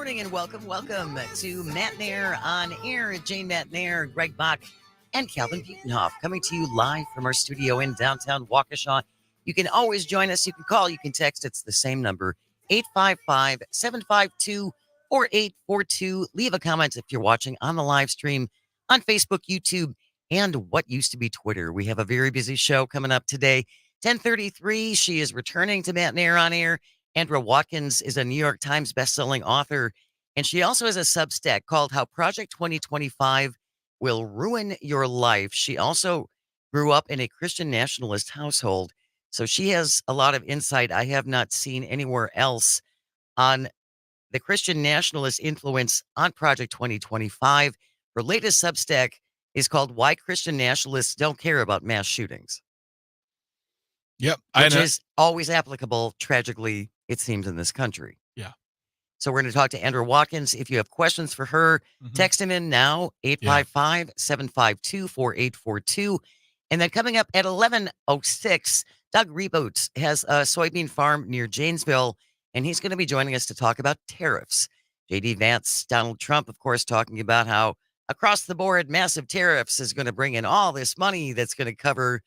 morning and welcome to Matenaer On Air. Jane Matenaer, Greg Bach, and Calvin Butenhoff coming to you live from our studio in downtown Waukesha. You can always join us. You can call, you can text. It's the same number, 855-752-4842. Leave a comment if you're watching on the live stream on Facebook, YouTube, and what used to be Twitter. We have a very busy show coming up today. 10:33, she is returning to Matenaer On Air. Andra Watkins is a New York Times bestselling author, and she also has a Substack called How Project 2025 Will Ruin Your Life. She also grew up in a Christian nationalist household, so she has a lot of insight I have not seen anywhere else on the Christian nationalist influence on Project 2025. Her latest Substack is called Why Christian Nationalists Don't Care About Mass Shootings. Yep. Which is always applicable, tragically, it seems, in this country. Yeah. So we're going to talk to Andra Watkins. If you have questions for her, text him in now, 855-752-4842. And then coming up at 11:06, Doug ReBoot has a soybean farm near Janesville, and he's going to be joining us to talk about tariffs. J.D. Vance, Donald Trump, of course, talking about how across the board, massive tariffs is going to bring in all this money that's going to cover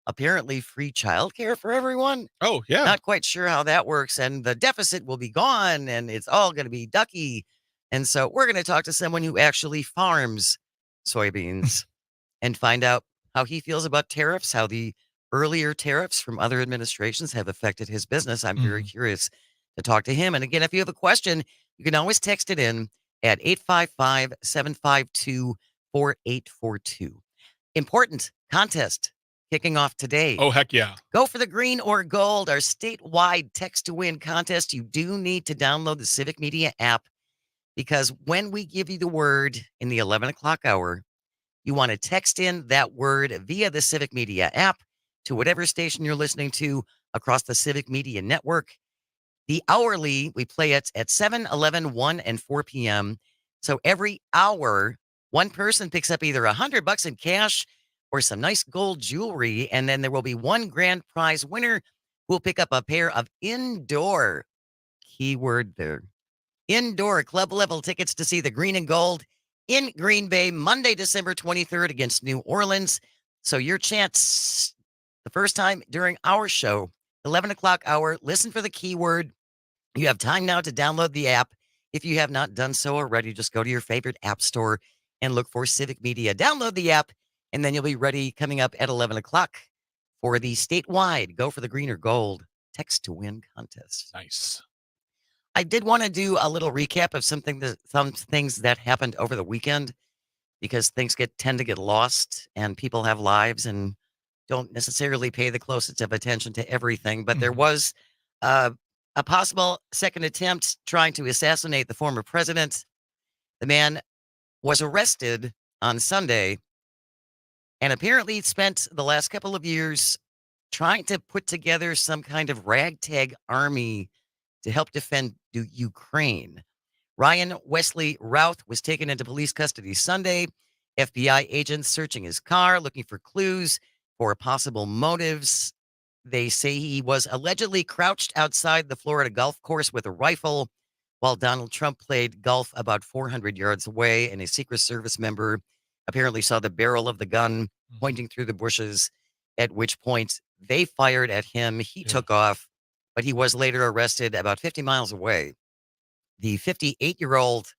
apparently free childcare for everyone. Oh, yeah. Not quite sure how that works. And the deficit will be gone and it's all going to be ducky. And so we're going to talk to someone who actually farms soybeans and find out how he feels about tariffs, how the earlier tariffs from other administrations have affected his business. I'm very curious to talk to him. And again, if you have a question, you can always text it in at 855-752-4842. Important contest kicking off today. Oh, heck yeah. Go for the green or gold, our statewide text to win contest. You do need to download the Civic Media app because when we give you the word in the 11 o'clock hour, you want to text in that word via the Civic Media app to whatever station you're listening to across the Civic Media network. The hourly, we play it at 7, 11, 1, and 4 p.m. So every hour, one person picks up either $100 in cash or some nice gold jewelry, and then there will be one grand prize winner who will pick up a pair of indoor, keyword there, indoor club level tickets to see the green and gold in Green Bay, Monday, December 23rd against New Orleans. So your chance, the first time during our show, 11 o'clock hour, listen for the keyword. You have time now to download the app. If you have not done so already, just go to your favorite app store and look for Civic Media. Download the app, and then you'll be ready coming up at 11 o'clock for the statewide Go for the Green or Gold text to win contest. Nice. I did want to do a little recap of some things that happened over the weekend because things tend to get lost and people have lives and don't necessarily pay the closest of attention to everything. But there was a possible second attempt trying to assassinate the former president. The man was arrested on Sunday and apparently spent the last couple of years trying to put together some kind of ragtag army to help defend Ukraine. Ryan Wesley Routh was taken into police custody Sunday. FBI agents searching his car, looking for clues for possible motives. They say he was allegedly crouched outside the Florida golf course with a rifle while Donald Trump played golf about 400 yards away, and a Secret Service member apparently saw the barrel of the gun pointing through the bushes, at which point they fired at him. He took off, but he was later arrested about 50 miles away. The 58-year-old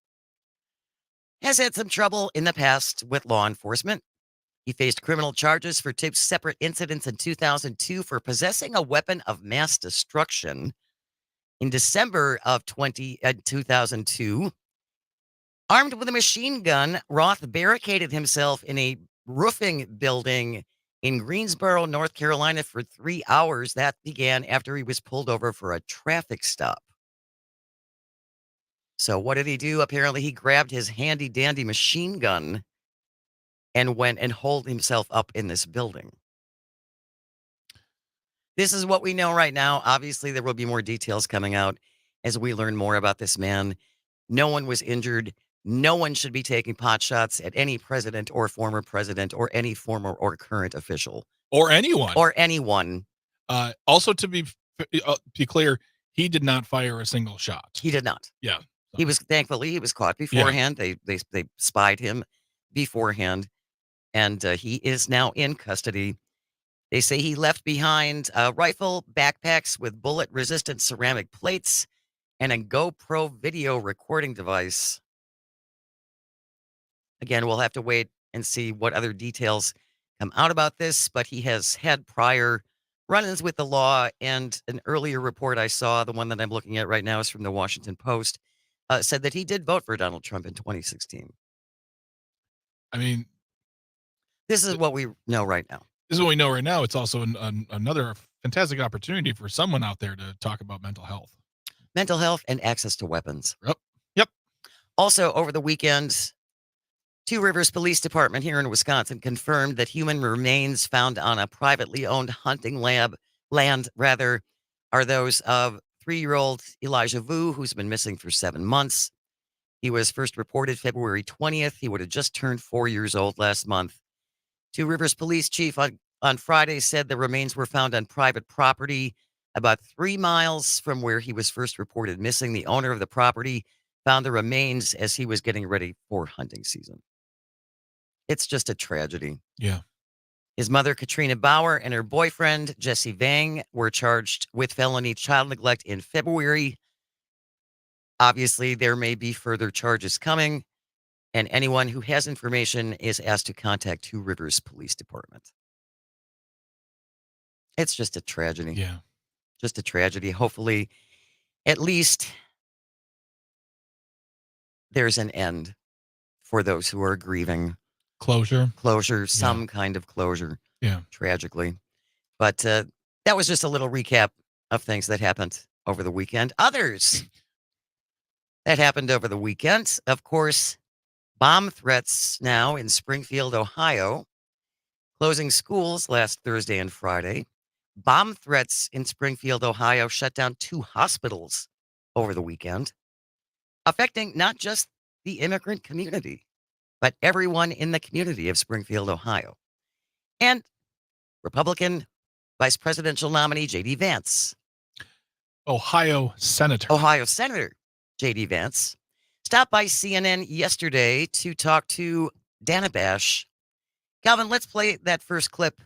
has had some trouble in the past with law enforcement. He faced criminal charges for two separate incidents in 2002 for possessing a weapon of mass destruction. In December of 2002, armed with a machine gun, Roth barricaded himself in a roofing building in Greensboro, North Carolina for 3 hours. That began after he was pulled over for a traffic stop. So what did he do? Apparently he grabbed his handy dandy machine gun and went and holed himself up in this building. This is what we know right now. Obviously, there will be more details coming out as we learn more about this man. No one was injured. No one should be taking pot shots at any president or former president or any former or current official. Or anyone. Or anyone. Also, to be clear, he did not fire a single shot. He did not. Yeah. Thankfully he was caught beforehand. They spied him beforehand, and he is now in custody. They say he left behind rifle, backpacks with bullet-resistant ceramic plates, and a GoPro video recording device. Again, we'll have to wait and see what other details come out about this, but he has had prior run-ins with the law, and an earlier report I saw, the one that I'm looking at right now is from the Washington Post, said that he did vote for Donald Trump in 2016. I mean, this is what we know right now. This is what we know right now. It's also another fantastic opportunity for someone out there to talk about mental health. Mental health and access to weapons. Yep. Also, over the weekend, Two Rivers Police Department here in Wisconsin confirmed that human remains found on a privately owned hunting land are those of 3-year-old Elijah Vu, who's been missing for 7 months. He was first reported February 20th. He would have just turned 4 years old last month. Two Rivers Police Chief on Friday said the remains were found on private property about 3 miles from where he was first reported missing. The owner of the property found the remains as he was getting ready for hunting season. It's just a tragedy. Yeah. His mother, Katrina Bauer, and her boyfriend, Jesse Vang, were charged with felony child neglect in February. Obviously, there may be further charges coming, and anyone who has information is asked to contact Two Rivers Police Department. It's just a tragedy. Yeah. Just a tragedy. Hopefully, at least there's an end for those who are grieving. Closure, some kind of closure. Yeah. Tragically. But that was just a little recap of things that happened over the weekend. Others that happened over the weekend, of course, bomb threats now in Springfield, Ohio, closing schools last Thursday and Friday. Bomb threats in Springfield, Ohio shut down 2 hospitals over the weekend, affecting not just the immigrant community, but everyone in the community of Springfield, Ohio. And Republican Vice Presidential nominee J.D. Vance. Ohio Senator J.D. Vance stopped by CNN yesterday to talk to Dana Bash. Calvin, let's play that first clip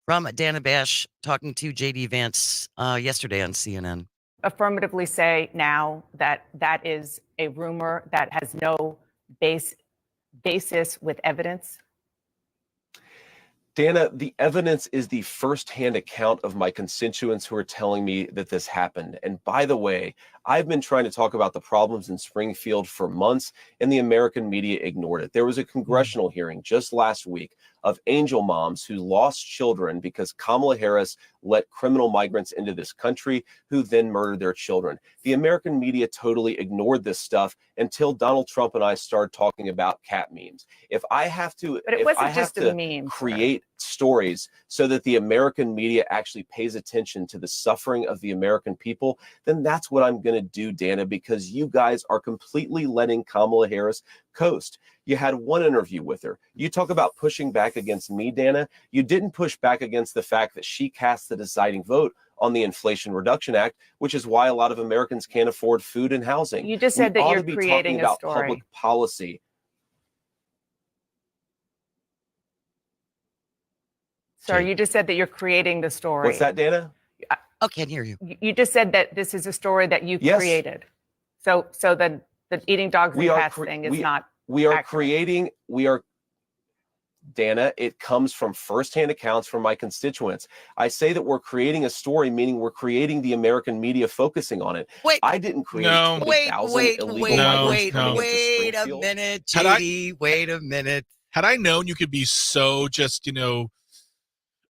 from Dana Bash talking to J.D. Vance yesterday on CNN. Affirmatively say now that that is a rumor that has no basis with evidence? Dana, the evidence is the firsthand account of my constituents who are telling me that this happened. And by the way, I've been trying to talk about the problems in Springfield for months, and the American media ignored it. There was a congressional hearing just last week of angel moms who lost children because Kamala Harris let criminal migrants into this country who then murdered their children. The American media totally ignored this stuff until Donald Trump and I started talking about cat memes. If I have to, but it wasn't just a meme, create stories so that the American media actually pays attention to the suffering of the American people, then that's what I'm going to do, Dana, because you guys are completely letting Kamala Harris coast. You had one interview with her. You talk about pushing back against me, Dana. You didn't push back against the fact that she cast the deciding vote on the Inflation Reduction Act, which is why a lot of Americans can't afford food and housing. You just said that you're creating a story. Public policy. Sorry, you just said that you're creating the story. What's that, Dana? I can't hear you. You just said that this is a story that you created. So the eating dogs and cats thing is not. We are creating. Dana, it comes from firsthand accounts from my constituents. I say that we're creating a story, meaning we're creating the American media focusing on it. Wait, I didn't create 20,000 illegal migrants coming into Springfield. A minute, JD, wait a minute. Had I known you could be so just,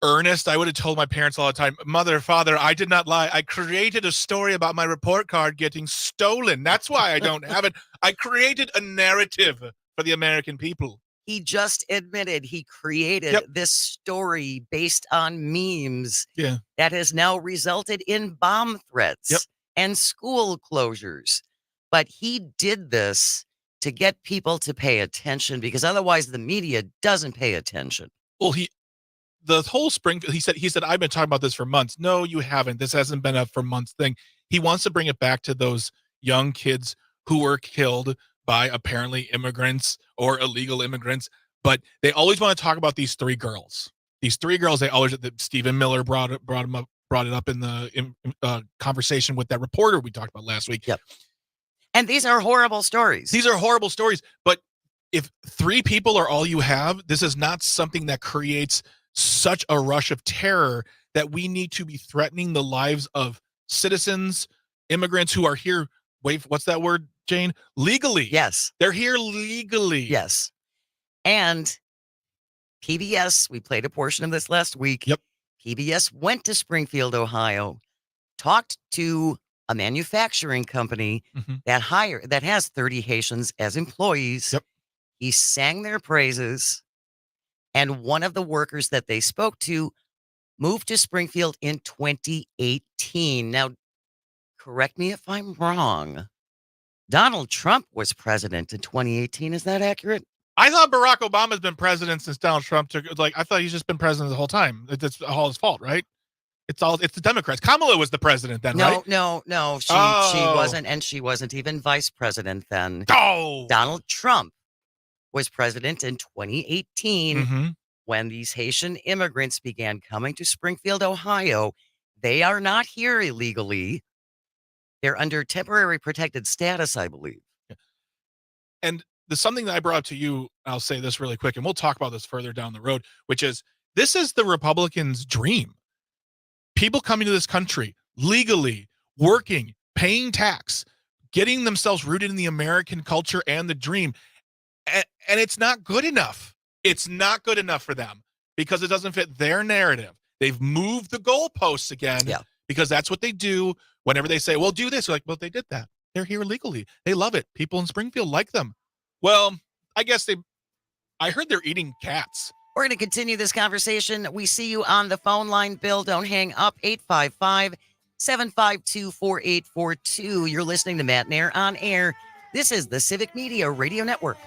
earnest, I would have told my parents all the time, Mother, Father, I did not lie. I created a story about my report card getting stolen. That's why I don't have it. I created a narrative for the American people. He just admitted he created this story based on memes that has now resulted in bomb threats and school closures. But he did this to get people to pay attention because otherwise the media doesn't pay attention. Well, the whole Springfield, he said, I've been talking about this for months. No, you haven't. This hasn't been a for months thing. He wants to bring it back to those young kids who were killed by apparently immigrants or illegal immigrants, but they always want to talk about these three girls. These three girls, they always, that Stephen Miller brought it up in the conversation with that reporter we talked about last week. Yep. And these are horrible stories. These are horrible stories, but if three people are all you have, this is not something that creates such a rush of terror that we need to be threatening the lives of citizens, immigrants who are here. Wait, what's that word, Jane? Legally. Yes. They're here legally. Yes. And PBS, we played a portion of this last week. Yep. PBS went to Springfield, Ohio, talked to a manufacturing company that has 30 Haitians as employees. Yep. He sang their praises, and one of the workers that they spoke to moved to Springfield in 2018. Now, correct me if I'm wrong. Donald Trump was president in 2018. Is that accurate? I thought Barack Obama's been president since Donald Trump took. I thought he's just been president the whole time. It's all his fault, right? It's the Democrats. Kamala was the president then, right? No. She wasn't, and she wasn't even vice president then. Oh, Donald Trump was president in 2018 when these Haitian immigrants began coming to Springfield, Ohio. They are not here illegally. They're under temporary protected status, I believe. And there's something that I brought up to you. I'll say this really quick, and we'll talk about this further down the road, which is this is the Republicans' dream. People coming to this country legally, working, paying tax, getting themselves rooted in the American culture and the dream. And it's not good enough. It's not good enough for them because it doesn't fit their narrative. They've moved the goalposts again because that's what they do whenever they say, well, do this. You're like, well, they did that. They're here legally. They love it. People in Springfield like them. Well, I guess I heard they're eating cats. We're going to continue this conversation. We see you on the phone line, Bill. Don't hang up. 855-752-4842. You're listening to Matenaer On Air. This is the Civic Media Radio Network.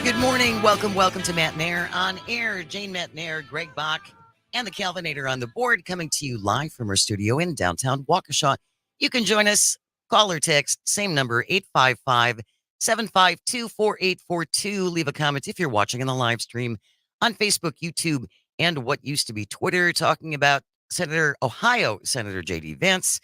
Good morning. Welcome to Matenaer On Air. Jane Matenaer, Greg Bach, and the Calvinator on the board, coming to you live from our studio in downtown Waukesha. You can join us, call or text, same number, 855-752-4842. Leave a comment if you're watching on the live stream on Facebook, YouTube, and what used to be Twitter, talking about Ohio Senator J.D. Vance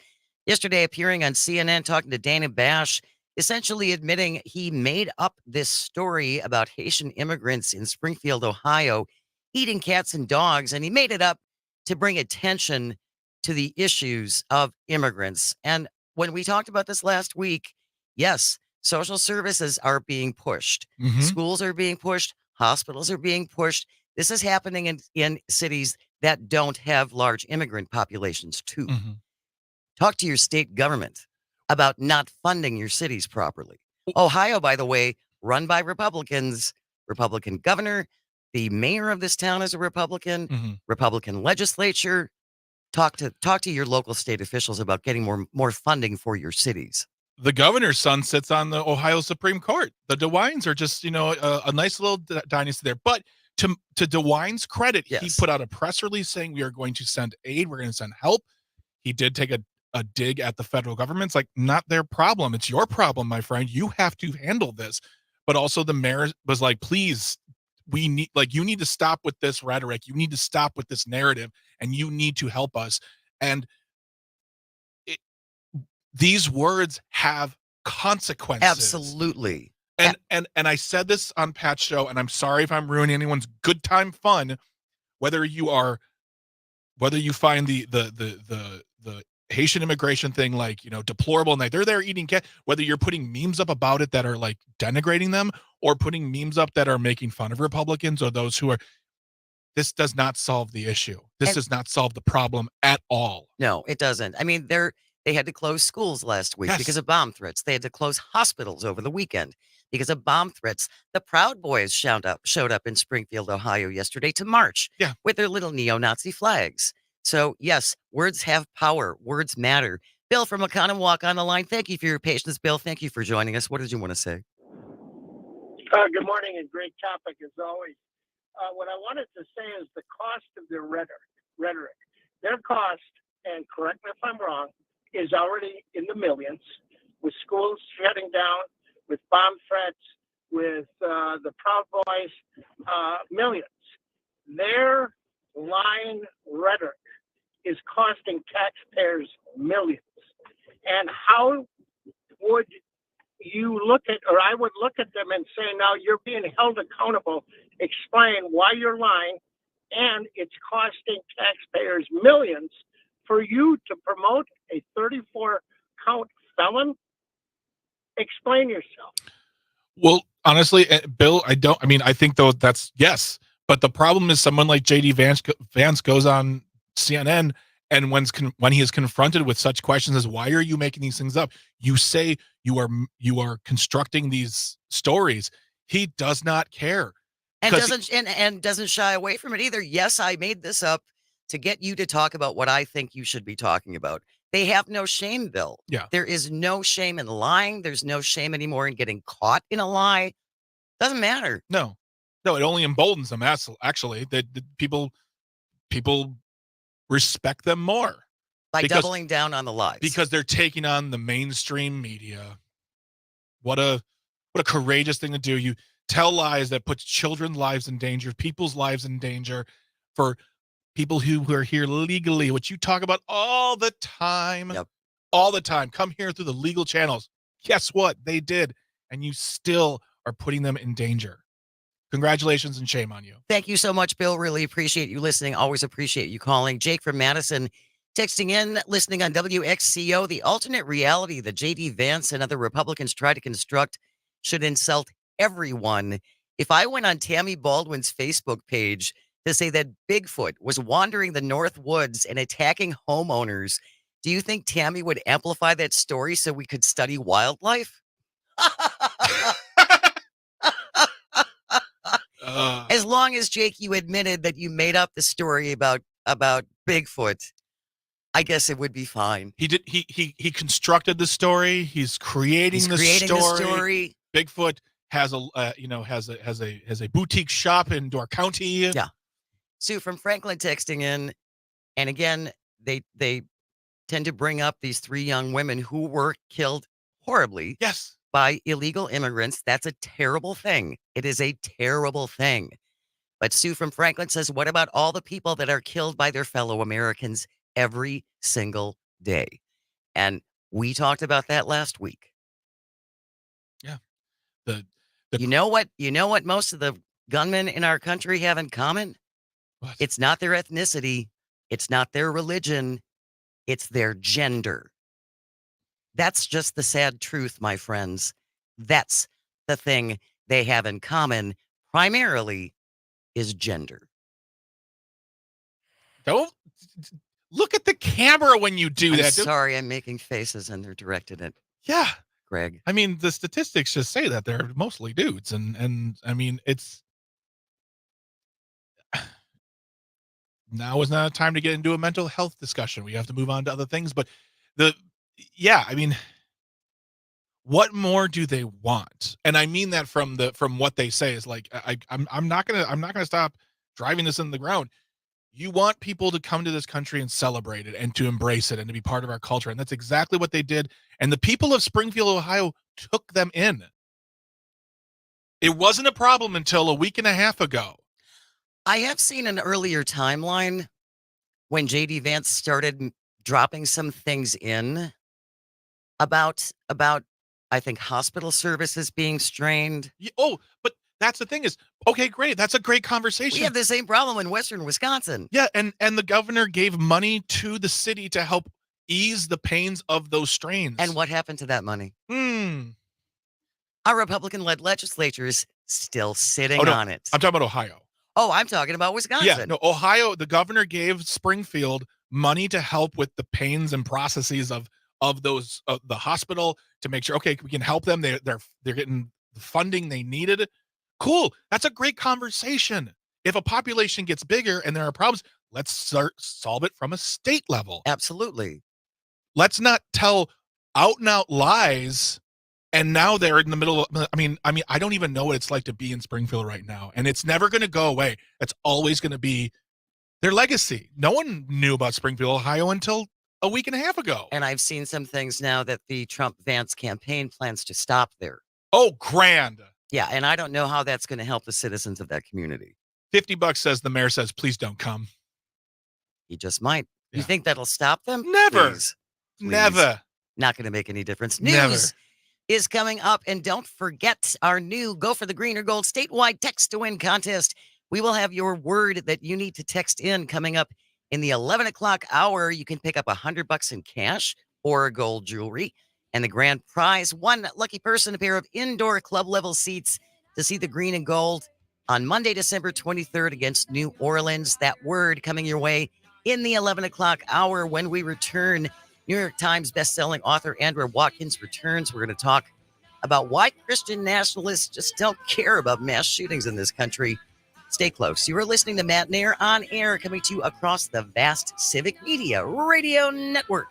yesterday appearing on CNN, talking to Dana Bash, essentially admitting he made up this story about Haitian immigrants in Springfield, Ohio, eating cats and dogs, and he made it up to bring attention to the issues of immigrants. And when we talked about this last week, yes, social services are being pushed. Schools are being pushed. Hospitals are being pushed. This is happening in cities that don't have large immigrant populations too. Talk to your state government about not funding your cities properly. Ohio, by the way, run by Republicans, Republican governor. The mayor of this town is a Republican, Republican legislature. Talk to your local state officials about getting more funding for your cities. The governor's son sits on the Ohio Supreme Court. The DeWines are just, a nice little dynasty there. But to DeWine's credit, he Yes. put out a press release saying we are going to send aid. We're going to send help. He did take a dig at the federal government. It's like, not their problem. It's your problem, my friend. You have to handle this. But also the mayor was like, please, you need to stop with this rhetoric. You need to stop with this narrative, and you need to help us. And these words have consequences. Absolutely. And I said this on Pat's show, and I'm sorry if I'm ruining anyone's good time fun. Whether you find the Haitian immigration thing deplorable, and they're there eating cat, whether you're putting memes up about it that are like denigrating them, or putting memes up that are making fun of Republicans or those who are, this does not solve the issue. This does not solve the problem at all. No, it doesn't. I mean, they had to close schools last week because of bomb threats. They had to close hospitals over the weekend because of bomb threats. The Proud Boys showed up in Springfield, Ohio yesterday to march with their little neo-Nazi flags. So, yes, words have power. Words matter. Bill from Oconomowoc on the line. Thank you for your patience, Bill. Thank you for joining us. What did you want to say? Good morning, and great topic as always. What I wanted to say is the cost of their rhetoric. Their cost, and correct me if I'm wrong, is already in the millions, with schools shutting down, with bomb threats, with the Proud Boys, millions. Their lying rhetoric is costing taxpayers millions. And how would you look at, or I would look at them and say, now you're being held accountable, explain why you're lying, and it's costing taxpayers millions for you to promote a 34-count felon? Explain yourself. Well, honestly, Bill, I think though that's yes. But the problem is someone like J.D. Vance goes on CNN, and when he is confronted with such questions as, why are you making these things up? You say you are constructing these stories. He does not care. And doesn't shy away from it either. Yes, I made this up to get you to talk about what I think you should be talking about. They have no shame, Bill. Yeah. There is no shame in lying. There's no shame anymore in getting caught in a lie. Doesn't matter. No, it only emboldens them. Actually, that people respect them more by doubling down on the lies, because they're taking on the mainstream media. What a courageous thing to do. You tell lies that puts children's lives in danger, people's lives in danger, for people who are here legally, which you talk about all the time. Yep. All the time. Come here through the legal channels. Guess what? They did. And you still are putting them in danger. Congratulations and shame on you. Thank you so much, Bill. Really appreciate you listening. Always appreciate you calling. Jake from Madison texting in, listening on WXCO. The alternate reality that J.D. Vance and other Republicans try to construct should insult everyone. If I went on Tammy Baldwin's Facebook page to say that Bigfoot was wandering the North Woods and attacking homeowners, do you think Tammy would amplify that story so we could study wildlife? As long as, Jake, you admitted that you made up the story about Bigfoot, I guess it would be fine. He did. He constructed the story. He's creating the story. Bigfoot has a boutique shop in Door County. Yeah. Sue from Franklin texting in, and again, they tend to bring up these 3 young women who were killed horribly. Yes. By illegal immigrants. That's a terrible thing. It is a terrible thing. But Sue from Franklin says, what about all the people that are killed by their fellow Americans every single day? And we talked about that last week. Yeah. You know what most of the gunmen in our country have in common? What? It's not their ethnicity. It's not their religion. It's their gender. That's just the sad truth, my friends. That's the thing they have in common, primarily, is gender. Don't Look at the camera when you do I'm that. sorry, I'm making faces and they're directed at Yeah. Greg. I mean, the statistics just say that they're mostly dudes. And I mean, it's now is not a time to get into a mental health discussion. We have to move on to other things. But I mean, what more do they want? And I mean that from what they say is like, I'm not gonna stop driving this in the ground. You want people to come to this country and celebrate it and to embrace it and to be part of our culture. And that's exactly what they did. And the people of Springfield, Ohio took them in. It wasn't a problem until a week and a half ago. I have seen an earlier timeline when JD Vance started dropping some things in about I think hospital services being strained. But that's the thing is, okay, great. That's a great We conversation. have the same problem in Western Wisconsin. Yeah, and the governor gave money to the city to help ease the pains of those strains. And what happened to that money? Hmm. Our Republican-led legislature is still sitting Oh, no, on it. I'm talking about Ohio. Oh, I'm talking about Wisconsin. Yeah, no, Ohio, the governor gave Springfield money to help with the pains and processes of those the hospital to make sure, okay, we can help them. They're getting the funding they needed. Cool. That's a great conversation. If a population gets bigger and there are problems, let's start solve it from a state level. Absolutely. Let's not tell out and out lies. And now they're in the middle of, I mean, I don't even know what it's like to be in Springfield right now. And it's never going to go away. It's always going to be their legacy. No one knew about Springfield, Ohio until a week and a half ago. And I've seen some things now that the Trump-Vance campaign plans to stop there. Oh, grand. Yeah, and I don't know how that's going to help the citizens of that community. $50 says the mayor says, please don't come. He just might. Yeah. You think that'll stop them? Never. Please. Never. Not going to make any difference. Never. News is coming up, and don't forget our new Go for the Green or Gold statewide text to win contest. We will have your word that you need to text in coming up in the 11 o'clock hour. You can pick up $100 in cash or gold jewelry, and the grand prize, one lucky person, a pair of indoor club level seats to see the green and gold on Monday, December 23rd against New Orleans. That word coming your way in the 11 o'clock hour when we return. New York Times bestselling author Andra Watkins returns. We're going to talk about why Christian nationalists just don't care about mass shootings in this country. Stay close. You are listening to Matenaer On Air, coming to you across the vast Civic Media Radio Network.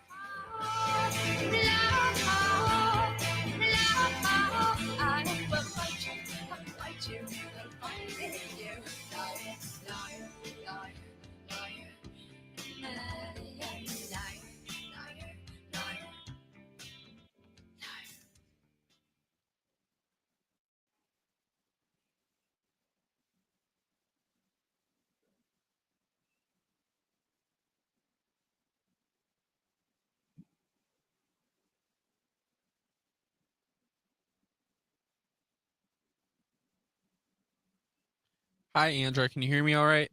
Hi, Andra. Can you hear me all right?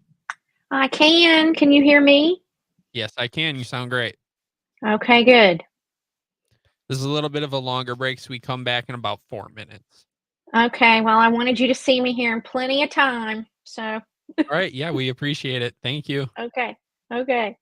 I can. Can you hear me? Yes, I can. You sound great. Okay, good. This is a little bit of a longer break, so we come back in about 4 minutes. Okay, well, I wanted you to see me here in plenty of time. So, All right. Yeah, we appreciate it. Thank you. okay. Okay.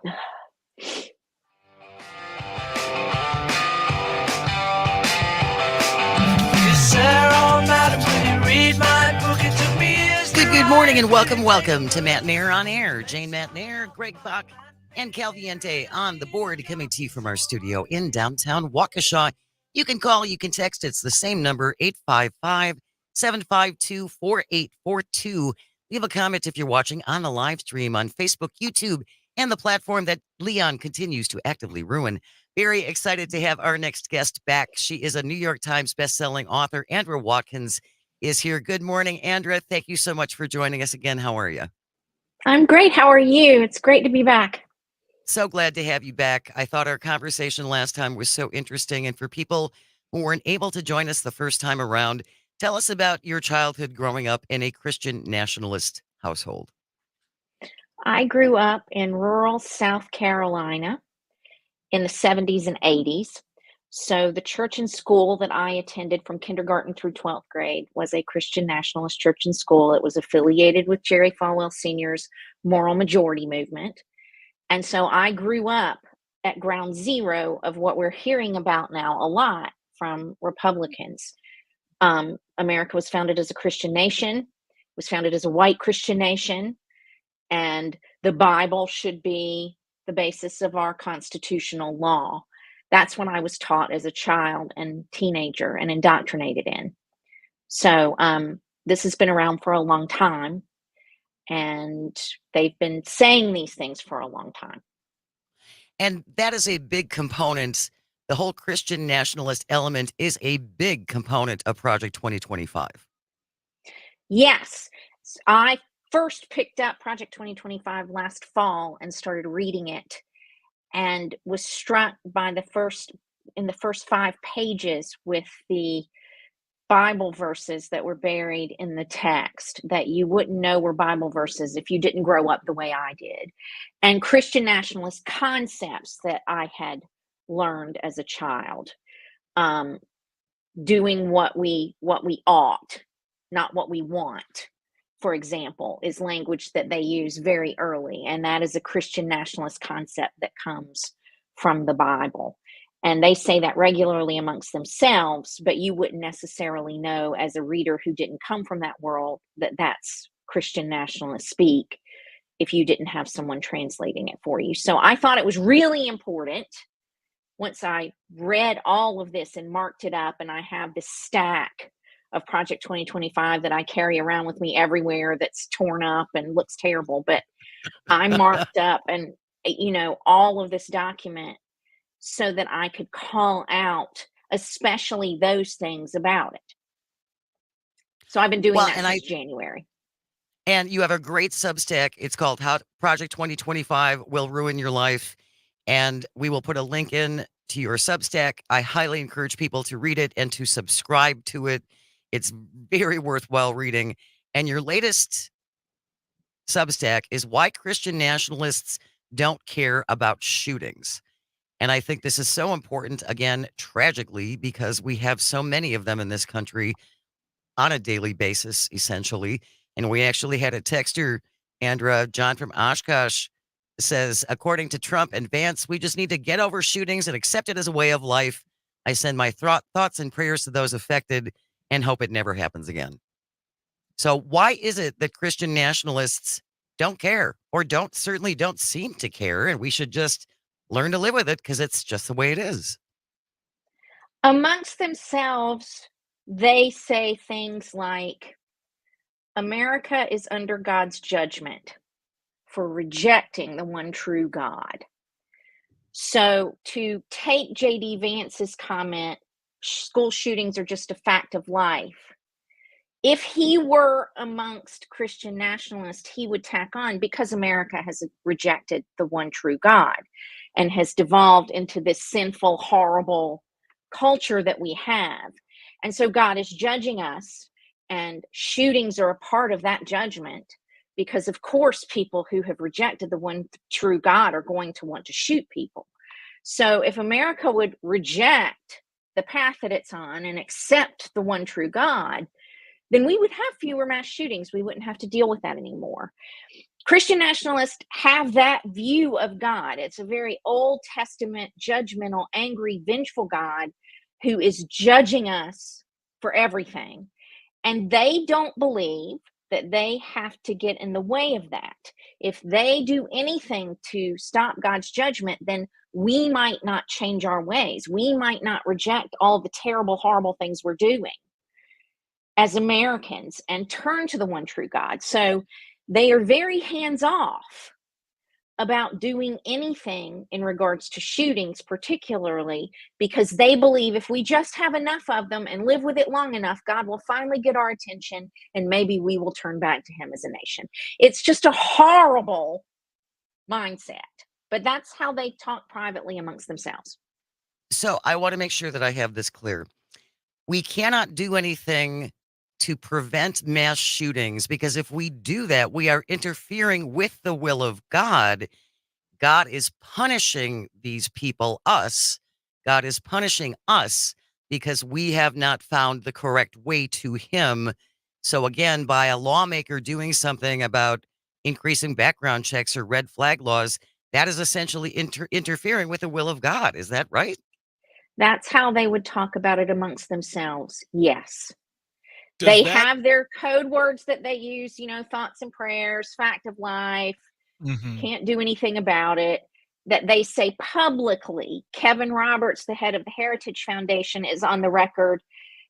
Good morning and welcome to Matenaer On Air. Jane Matenaer, Greg Bach, and Calviente on the board, coming to you from our studio in downtown Waukesha. You can call, you can text. It's the same number, 855-752-4842. Leave a comment if you're watching on the live stream on Facebook, YouTube, and the platform that Leon continues to actively ruin. Very excited to have our next guest back. She is a New York Times bestselling author. Andra Watkins is here. Good morning, Andra. Thank you so much for joining us again. How are you? I'm great. How are you? It's great to be back. So glad to have you back. I thought our conversation last time was so interesting. And for people who weren't able to join us the first time around, tell us about your childhood growing up in a Christian nationalist household. I grew up in rural South Carolina in the 70s and 80s. So the church and school that I attended from kindergarten through 12th grade was a Christian nationalist church and school. It was affiliated with Jerry Falwell Sr.'s moral majority movement. And so I grew up at ground zero of what we're hearing about now a lot from Republicans. America was founded as a Christian nation, was founded as a white Christian nation, and the Bible should be the basis of our constitutional law. That's what I was taught as a child and teenager and indoctrinated in. So this has been around for a long time, and they've been saying these things for a long time. And that is a big component. The whole Christian nationalist element is a big component of Project 2025. Yes. I first picked up Project 2025 last fall and started reading it, and was struck by the first 5 pages with the Bible verses that were buried in the text that you wouldn't know were Bible verses if you didn't grow up the way I did, and Christian nationalist concepts that I had learned as a child, doing what we ought, not what we want, for example, is language that they use very early. And that is a Christian nationalist concept that comes from the Bible. And they say that regularly amongst themselves, but you wouldn't necessarily know as a reader who didn't come from that world that that's Christian nationalist speak if you didn't have someone translating it for you. So I thought it was really important. Once I read all of this and marked it up, and I have this stack of Project 2025 that I carry around with me everywhere that's torn up and looks terrible, but I marked up and, all of this document so that I could call out especially those things about it. So I've been doing that since January. And you have a great Substack. It's called How Project 2025 Will Ruin Your Life. And we will put a link in to your Substack. I highly encourage people to read it and to subscribe to it. It's very worthwhile reading. And your latest Substack is Why Christian Nationalists Don't Care About Shootings. And I think this is so important, again, tragically, because we have so many of them in this country on a daily basis, essentially. And we actually had a texter, Andra, John from Oshkosh, says, according to Trump and Vance, we just need to get over shootings and accept it as a way of life. I send my thoughts and prayers to those affected and hope it never happens again. So why is it that Christian nationalists don't care, or certainly don't seem to care, and we should just learn to live with it because it's just the way it is? Amongst themselves, they say things like, America is under God's judgment for rejecting the one true God. So to take J.D. Vance's comment, school shootings are just a fact of life, if he were amongst Christian nationalists, he would tack on, because America has rejected the one true God and has devolved into this sinful, horrible culture that we have. And so God is judging us, and shootings are a part of that judgment, because of course people who have rejected the one true God are going to want to shoot people. So if America would reject the path that it's on and accept the one true God, then we would have fewer mass shootings. We wouldn't have to deal with that anymore. Christian nationalists have that view of God. It's a very Old Testament, judgmental, angry, vengeful God who is judging us for everything. And they don't believe that they have to get in the way of that. If they do anything to stop God's judgment, then we might not change our ways. We might not reject all the terrible, horrible things we're doing as Americans and turn to the one true God. So they are very hands off about doing anything in regards to shootings, particularly because they believe if we just have enough of them and live with it long enough, God will finally get our attention and maybe we will turn back to him as a nation. It's just a horrible mindset, but that's how they talk privately amongst themselves. So I want to make sure that I have this clear. We cannot do anything to prevent mass shootings because if we do that, we are interfering with the will of God. God is punishing these people, us. God is punishing us because we have not found the correct way to him. So again, by a lawmaker doing something about increasing background checks or red flag laws, that is essentially interfering with the will of God. Is that right? That's how they would talk about it amongst themselves. Yes. Does They that have their code words that they use, thoughts and prayers, fact of life, Mhm. can't do anything about it, that they say publicly. Kevin Roberts, the head of the Heritage Foundation, is on the record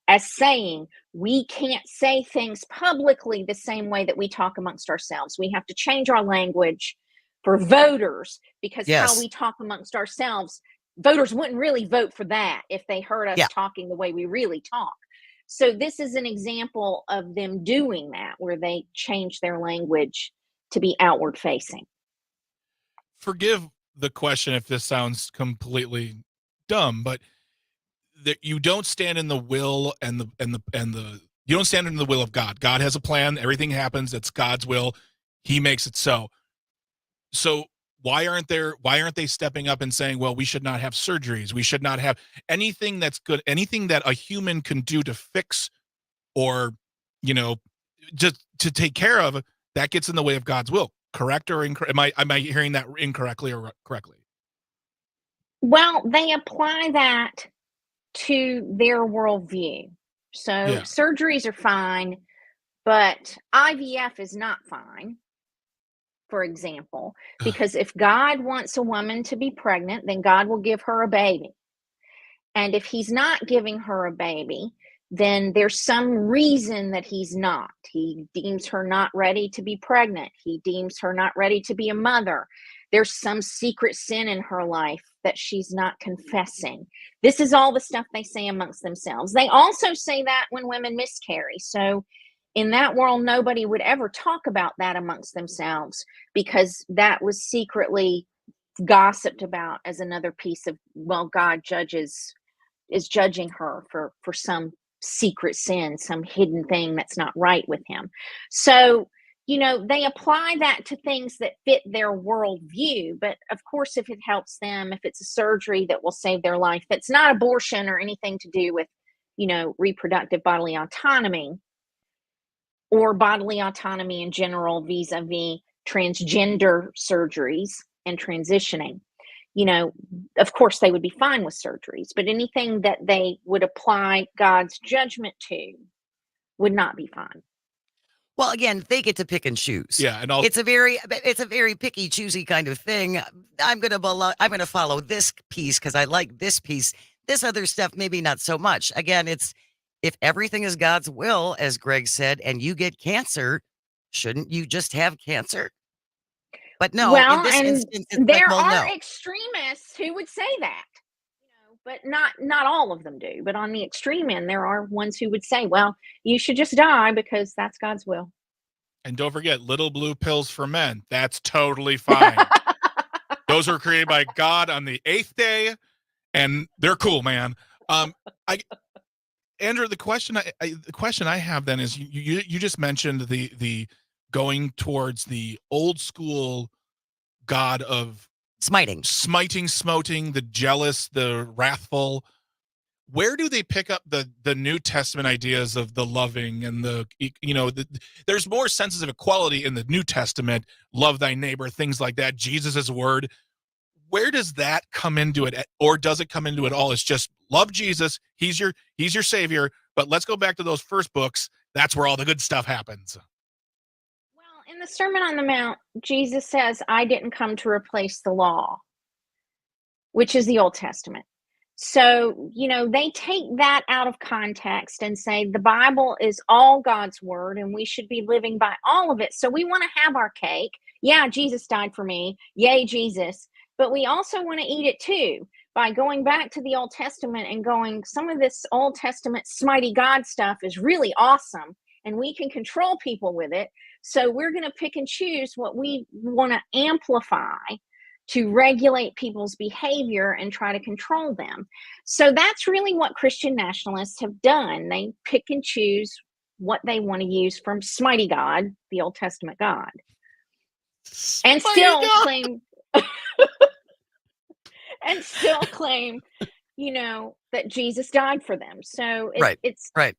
as saying, we can't say things publicly the same way that we talk amongst ourselves. We have to change our language for voters because how Yes. we talk amongst ourselves, voters wouldn't really vote for that if they heard us Yeah. talking the way we really talk. So this is an example of them doing that, where they change their language to be outward facing. Forgive the question if this sounds completely dumb, but that you don't stand in the will and the you don't stand in the will of God. God has a plan. Everything happens. It's God's will. He makes it so. So why aren't they stepping up and saying, well, we should not have surgeries. We should not have anything that's good, anything that a human can do to fix or, just to take care of that gets in the way of God's will. Correct or incorrect? Am I hearing that incorrectly or correctly? Well, they apply that to their worldview. So Yeah. surgeries are fine, but IVF is not fine, for example, because if God wants a woman to be pregnant, then God will give her a baby. And if he's not giving her a baby, then there's some reason that he's not. He deems her not ready to be pregnant. He deems her not ready to be a mother. There's some secret sin in her life that she's not confessing. This is all the stuff they say amongst themselves. They also say that when women miscarry. So in that world, nobody would ever talk about that amongst themselves because that was secretly gossiped about as another piece of, well, God is judging her for some secret sin, some hidden thing that's not right with him. So, they apply that to things that fit their worldview. But of course, if it helps them, if it's a surgery that will save their life, that's not abortion or anything to do with, reproductive bodily autonomy or bodily autonomy in general vis-a-vis transgender surgeries and transitioning. Of course, they would be fine with surgeries, but anything that they would apply God's judgment to would not be fine. Well, again, they get to pick and choose. Yeah, and It's a very picky, choosy kind of thing. I'm gonna follow this piece because I like this piece. This other stuff, maybe not so much. Again, it's if everything is God's will, as Greg said, and you get cancer, shouldn't you just have cancer? But no, in Well, this and instance, it's like, there well, are no. extremists who would say that, but not all of them do. But on the extreme end, there are ones who would say, well, you should just die because that's God's will. And don't forget, little blue pills for men. That's totally fine. Those were created by God on the 8th day, and they're cool, man. Andrew, the question I have then is you just mentioned the going towards the old school God of Smiting. smiting, smoting, the jealous, the wrathful. where do they pick up the New Testament ideas of the loving and there's more senses of equality in the New Testament, love thy neighbor, things like that, Jesus' word. Where does that come into it, or does it come into it all? It's just love Jesus, he's your savior, but let's go back to those first books. That's where all the good stuff happens. Well, in the Sermon on the Mount, Jesus says, I didn't come to replace the law, which is the Old Testament. So, they take that out of context and say the Bible is all God's word and we should be living by all of it. So we want to have our cake. Yeah, Jesus died for me. Yay, Jesus. But we also want to eat it too by going back to the Old Testament and going, some of this Old Testament smitey God stuff is really awesome and we can control people with it. So we're going to pick and choose what we want to amplify to regulate people's behavior and try to control them. So that's really what Christian nationalists have done. They pick and choose what they want to use from Smitey God, the Old Testament God, and still claim that Jesus died for them. So it's right.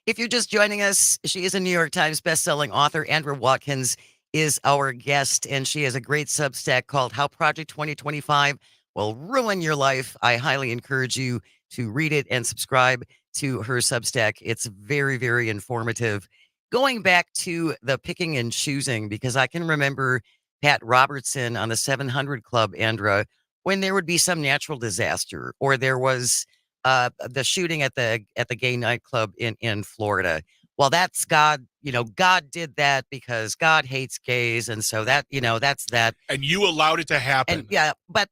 If you're just joining us, she is a New York Times bestselling author. Andra Watkins is our guest, and she has a great Substack called How Project 2025 Will Ruin Your Life. I highly encourage you to read it and subscribe to her Substack. It's very, very informative. Going back to the picking and choosing, because I can remember Pat Robertson on the 700 Club, Andra, when there would be some natural disaster, or there was the shooting at the gay nightclub in Florida. Well, that's God. God did that because God hates gays, and so that's that. And you allowed it to happen. And yeah, but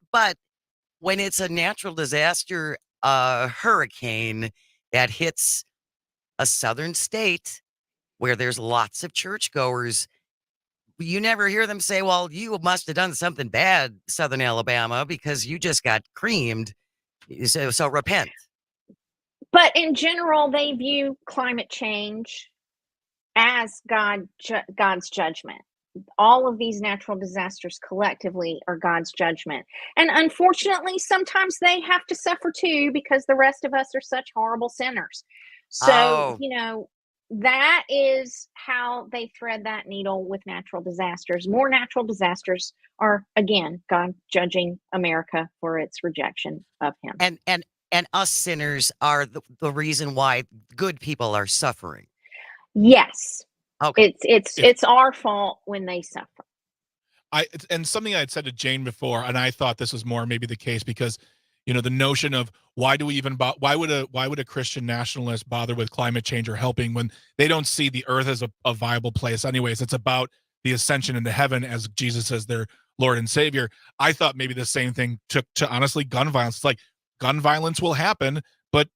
when it's a natural disaster, hurricane that hits a southern state where there's lots of churchgoers, you never hear them say, well, you must have done something bad, Southern Alabama, because you just got creamed. So repent. But in general, they view climate change as God's judgment. All of these natural disasters collectively are God's judgment. And unfortunately, sometimes they have to suffer too, because the rest of us are such horrible sinners. So, that is how they thread that needle with natural disasters. More natural disasters are, again, God judging America for its rejection of him. And us sinners are the reason why good people are suffering. Yes. Okay. It's our fault when they suffer. And something I had said to Jane before, and I thought this was more maybe the case because, the notion of why would a Christian nationalist bother with climate change or helping when they don't see the earth as a viable place anyways? It's about the ascension into heaven as Jesus as their Lord and Savior. I thought maybe the same thing took to honestly gun violence. It's like gun violence will happen, but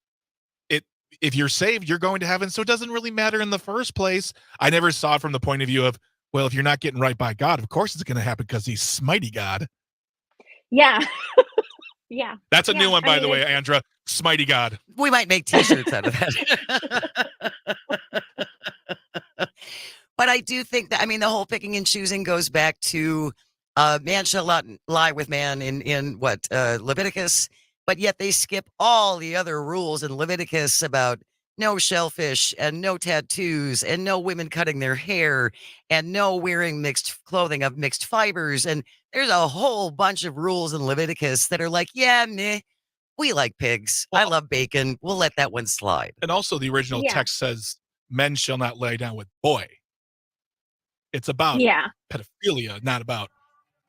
if you're saved, you're going to heaven. So it doesn't really matter in the first place. I never saw it from the point of view of, well, if you're not getting right by God, of course it's going to happen because he's Smitey God. Yeah. Yeah. That's a new one, by the way, Andra. Smitey God. We might make t-shirts out of that. But I do think that, the whole picking and choosing goes back to man shall not lie with man in Leviticus, but yet they skip all the other rules in Leviticus about no shellfish and no tattoos and no women cutting their hair and no wearing mixed clothing of mixed fibers. And there's a whole bunch of rules in Leviticus that are like, yeah, meh, we like pigs. I love bacon. We'll let that one slide. And also the original text says men shall not lay down with boy. It's about pedophilia, not about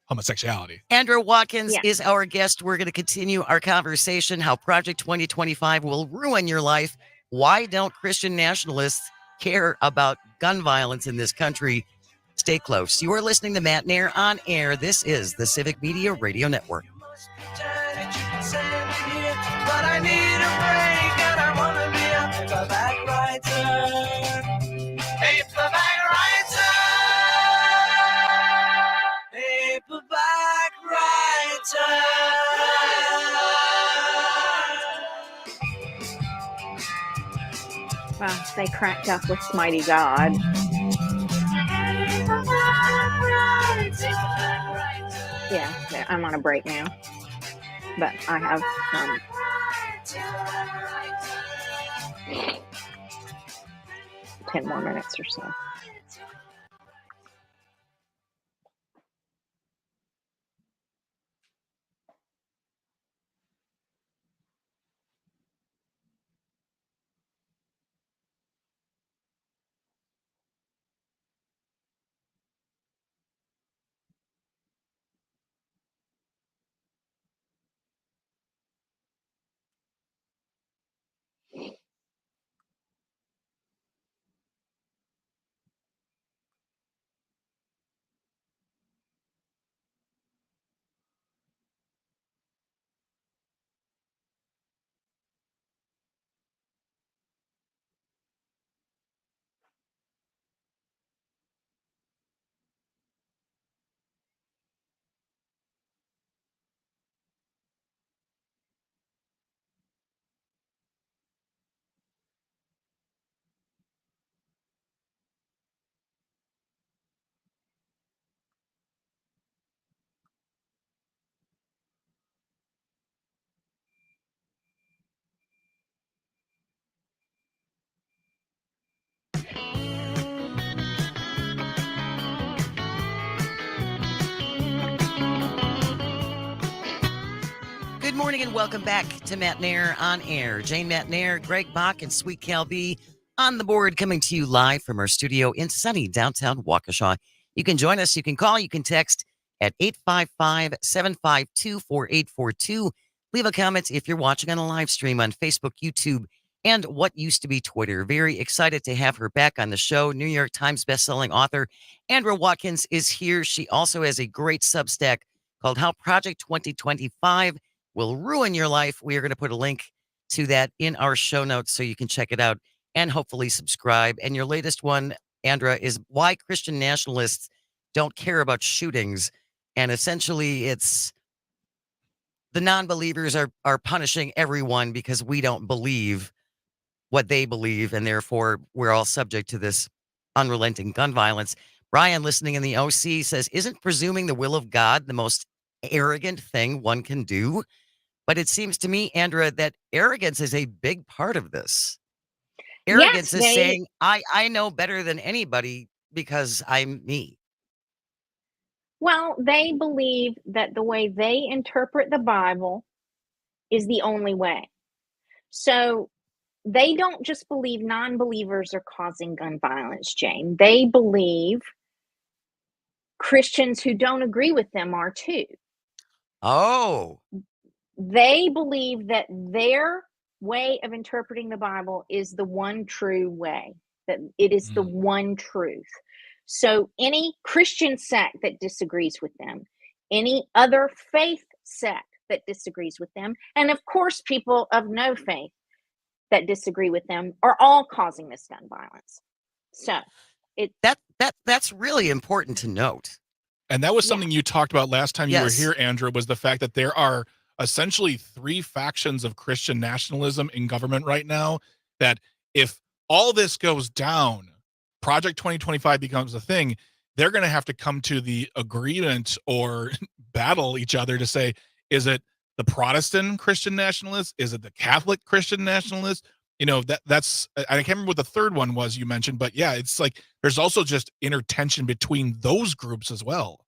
homosexuality. Andra Watkins is our guest. We're going to continue our conversation, how Project 2025 will ruin your life. Why don't Christian nationalists care about gun violence in this country? Stay close. You are listening to Matenaer On Air. This is the Civic Media Radio Network. Well, they cracked up with Smitey God. Yeah, I'm on a break now. But I have 10 more minutes or so. Good morning and welcome back to Matenaer On Air. Jane Matenaer, Greg Bach, and Sweet Cal B on the board, coming to you live from our studio in sunny downtown Waukesha. You can join us, you can call, you can text at 855-752-4842. Leave a comment if you're watching on a live stream on Facebook, YouTube, and what used to be Twitter. Very excited to have her back on the show. New York Times bestselling author Andra Watkins is here. She also has a great Substack called How Project 2025 Will Ruin Your Life. We are going to put a link to that in our show notes so you can check it out and hopefully subscribe. And your latest one, Andra, is Why Christian Nationalists Don't Care About Shootings. And essentially, it's the non-believers are punishing everyone because we don't believe what they believe, and therefore we're all subject to this unrelenting gun violence. Brian, listening in the OC, says, isn't presuming the will of God the most arrogant thing one can do? But it seems to me, Andra, that arrogance is a big part of this. Arrogance is saying, I know better than anybody because I'm me. Well, they believe that the way they interpret the Bible is the only way. So they don't just believe non-believers are causing gun violence, Jane. They believe Christians who don't agree with them are too. Oh. They believe that their way of interpreting the Bible is the one true way, that it is the one truth. So any Christian sect that disagrees with them, any other faith sect that disagrees with them, and of course people of no faith that disagree with them, are all causing this gun violence. So that's really important to note. And that was something you talked about last time you were here, Andra, was the fact that there are essentially three factions of Christian nationalism in government right now, that if all this goes down, Project 2025 becomes a thing, they're going to have to come to the agreement or battle each other to say, is it the Protestant Christian nationalists? Is it the Catholic Christian nationalists? You know, that's, I can't remember what the third one was you mentioned, but yeah, it's like, there's also just inner tension between those groups as well.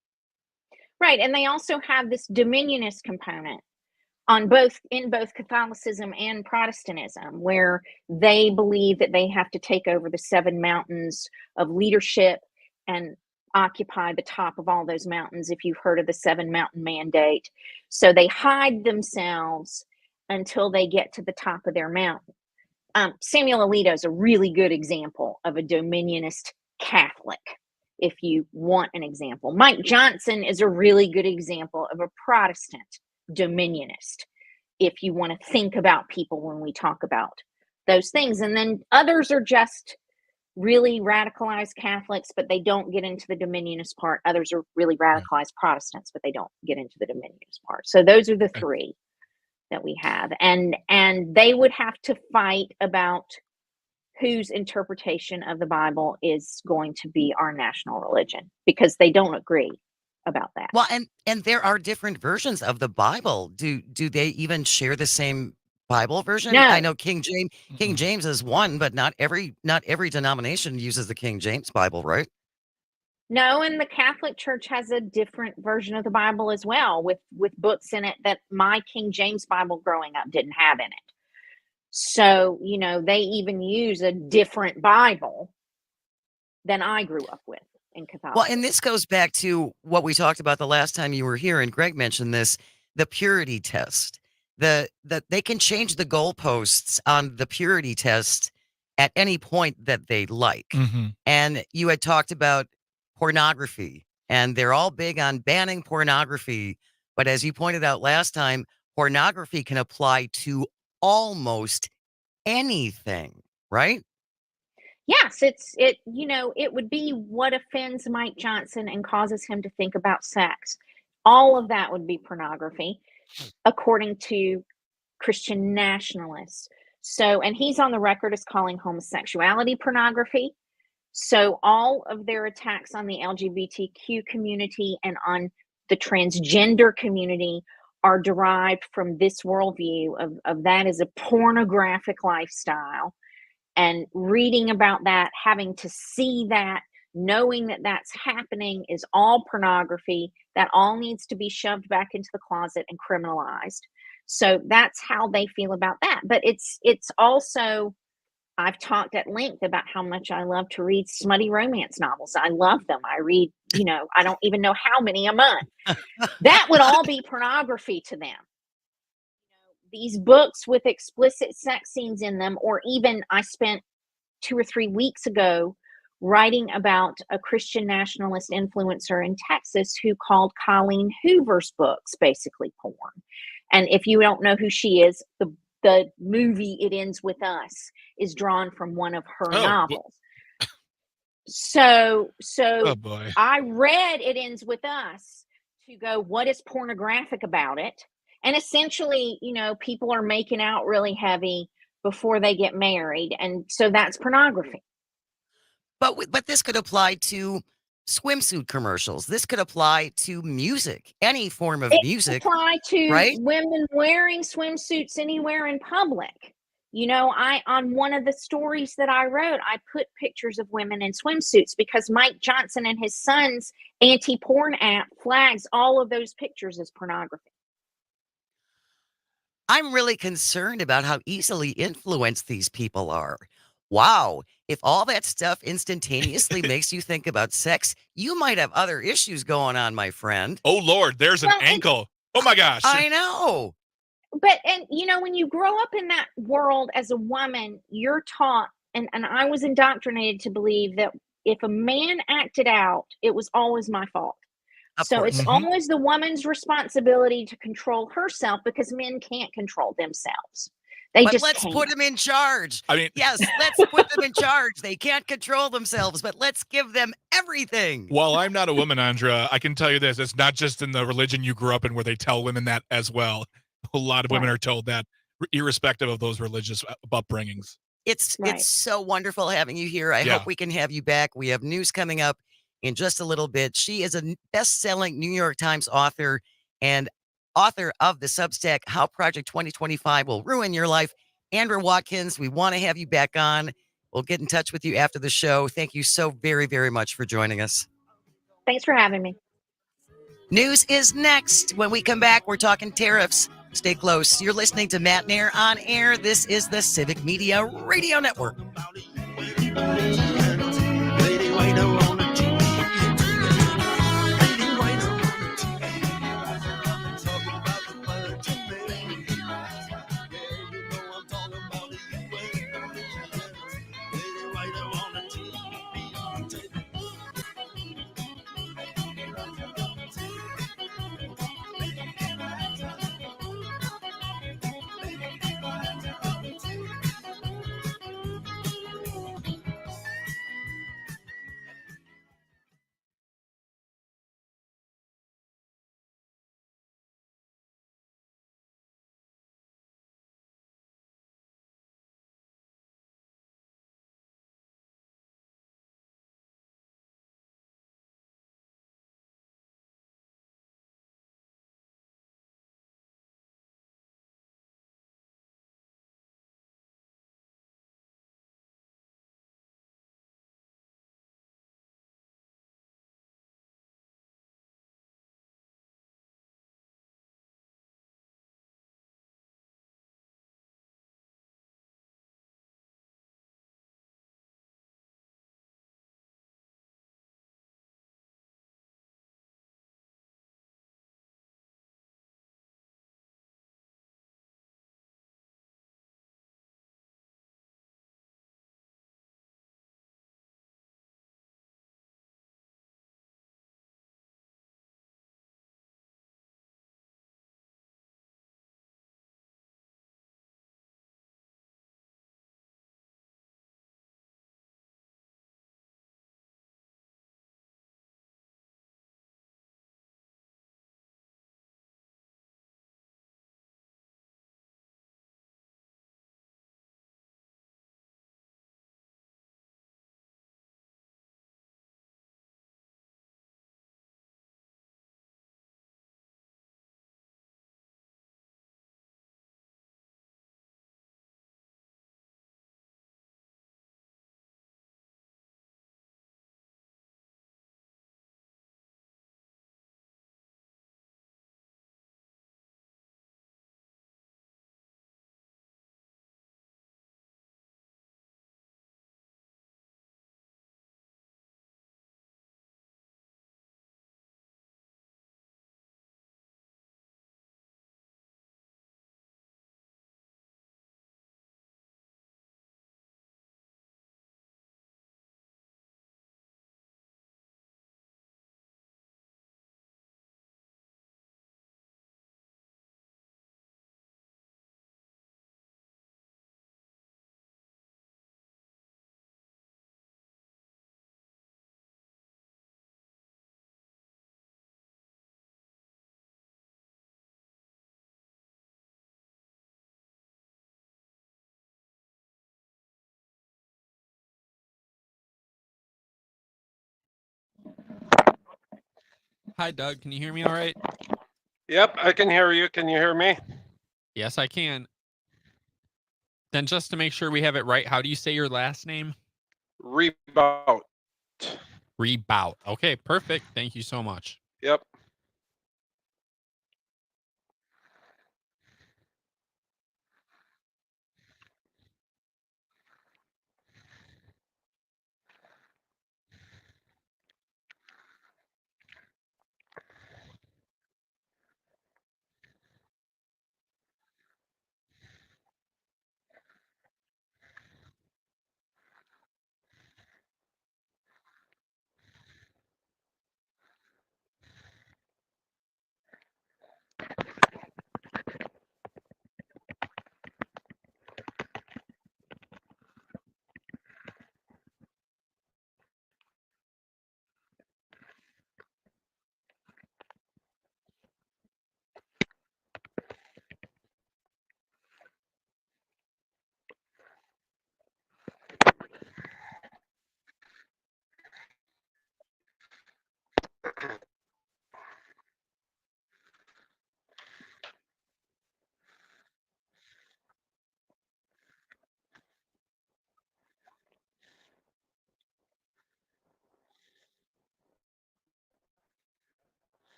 Right. And they also have this dominionist component in both Catholicism and Protestantism, where they believe that they have to take over the 7 mountains of leadership and occupy the top of all those mountains, if you've heard of the 7 mountain mandate. So they hide themselves until they get to the top of their mountain. Samuel Alito is a really good example of a dominionist Catholic, if you want an example. Mike Johnson is a really good example of a Protestant dominionist, if you want to think about people when we talk about those things. And then others are just really radicalized Catholics, but they don't get into the dominionist part. Others are really radicalized Protestants, but they don't get into the dominionist part. So those are the three that we have. And they would have to fight about whose interpretation of the Bible is going to be our national religion, because they don't agree about that. Well, and there are different versions of the Bible. Do they even share the same Bible version? No. I know King James. King Mm-mm. James is one, but not every denomination uses the King James Bible, right? No, and the Catholic Church has a different version of the Bible as well, with books in it that my King James Bible growing up didn't have in it. So, they even use a different Bible than I grew up with in Well, Catholicism. and this goes back to what we talked about the last time you were here, and Greg mentioned this, the purity test. They can change the goalposts on the purity test at any point that they like. Mm-hmm. And you had talked about pornography, and they're all big on banning pornography. But as you pointed out last time, pornography can apply to almost anything, right? Yes, it would be what offends Mike Johnson and causes him to think about sex. All of that would be pornography, according to Christian nationalists. So, and he's on the record as calling homosexuality pornography. So all of their attacks on the LGBTQ community and on the transgender community are derived from this worldview of that as a pornographic lifestyle. And reading about that, having to see that, knowing that that's happening is all pornography. That all needs to be shoved back into the closet and criminalized. So that's how they feel about that. But it's also, I've talked at length about how much I love to read smutty romance novels. I love them. I read, I don't even know how many a month. That would all be pornography to them. These books with explicit sex scenes in them, or even I spent 2 or 3 weeks ago writing about a Christian nationalist influencer in Texas who called Colleen Hoover's books basically porn. And if you don't know who she is, the movie It Ends With Us is drawn from one of her novels. So Oh boy. I read It Ends With Us to go, what is pornographic about it? And essentially, people are making out really heavy before they get married. And so that's pornography. But this could apply to swimsuit commercials. This could apply to music, any form of music. Apply to right? women wearing swimsuits anywhere in public. On one of the stories that I wrote, I put pictures of women in swimsuits because Mike Johnson and his son's anti-porn app flags all of those pictures as pornography. I'm really concerned about how easily influenced these people are. Wow, if all that stuff instantaneously makes you think about sex, you might have other issues going on, my friend. Oh Lord, there's an ankle. Oh my gosh. I know. But, when you grow up in that world as a woman, you're taught, and I was indoctrinated to believe that if a man acted out, it was always my fault. So it's always the woman's responsibility to control herself because men can't control themselves. Let's put them in charge. I mean, yes, let's put them in charge. They can't control themselves, but let's give them everything. While I'm not a woman, Andra, I can tell you this. It's not just in the religion you grew up in where they tell women that as well. A lot of women are told that, irrespective of those religious upbringings. It's so wonderful having you here. I hope we can have you back. We have news coming up in just a little bit. She is a best-selling New York Times author and author of the Substack, How Project 2025 Will Ruin Your Life. Andra Watkins, we want to have you back on. We'll get in touch with you after the show. Thank you so very, very much for joining us. Thanks for having me. News is next. When we come back, we're talking tariffs. Stay close. You're listening to Matenaer On Air. This is the Civic Media Radio Network. Hi, Doug. Can you hear me all right? Yep, I can hear you. Can you hear me? Yes, I can. Then just to make sure we have it right, how do you say your last name? ReBoot. ReBoot. Okay, perfect. Thank you so much. Yep.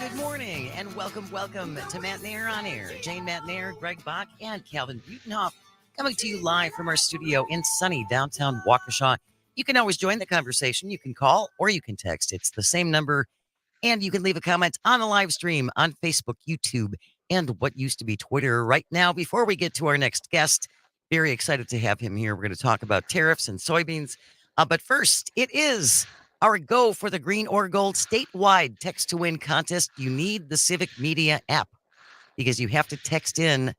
Good morning, and welcome to Matenaer On Air. Jane Matenaer, Greg Bach, and Calvin Butenhoff coming to you live from our studio in sunny downtown Waukesha. You can always join the conversation. You can call or you can text. It's the same number, and you can leave a comment on the live stream on Facebook, YouTube, and what used to be Twitter. Right now, before we get to our next guest, Very excited to have him here. We're going to talk about tariffs and soybeans. But first, it is our Go for the Green or Gold statewide text to win contest. You need the Civic Media app because you have to text in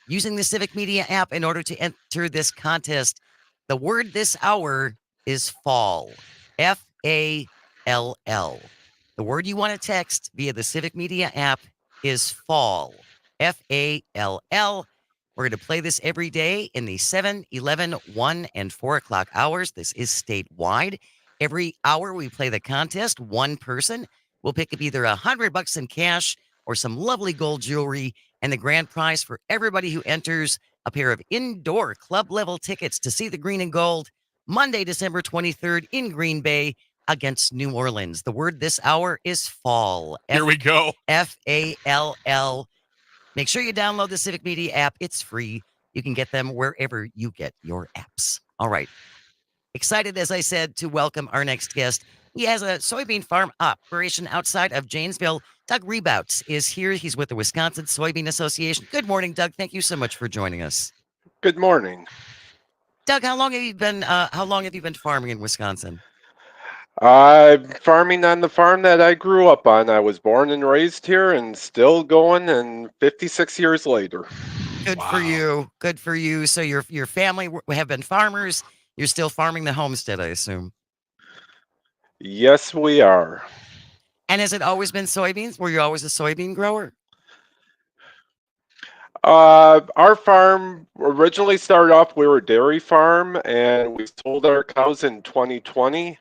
using the Civic Media app in order to enter this contest. The word this hour is fall. F-A-L-L. The word you want to text via the Civic Media app is fall. F-A-L-L. We're going to play this every day in the 7, 11, 1, and 4 o'clock hours. This is statewide. Every hour we play the contest, one person will pick up either $100 in cash or some lovely gold jewelry. And the grand prize for everybody who enters, a pair of indoor club level tickets to see the green and gold Monday, December 23rd in Green Bay against New Orleans. The word this hour is fall. Here we go. F-A-L-L. Make sure you download the Civic Media app. It's free. You can get them wherever you get your apps. All right. Excited, as I said, to welcome our next guest. He has a soybean farm operation outside of Janesville. Doug ReBoot is here. He's with the Wisconsin Soybean Association. Good morning, Doug. Thank you so much for joining us. Good morning. Doug, how long have you been farming in Wisconsin? I'm farming on the farm that I grew up on. I was born and raised here and still going, and 56 years later. Good for you. Good for you. So your family have been farmers. You're still farming the homestead, I assume. Yes, we are. And has it always been soybeans? Were you always a soybean grower? Our farm originally started off, we were a dairy farm, and we sold our cows in 2020.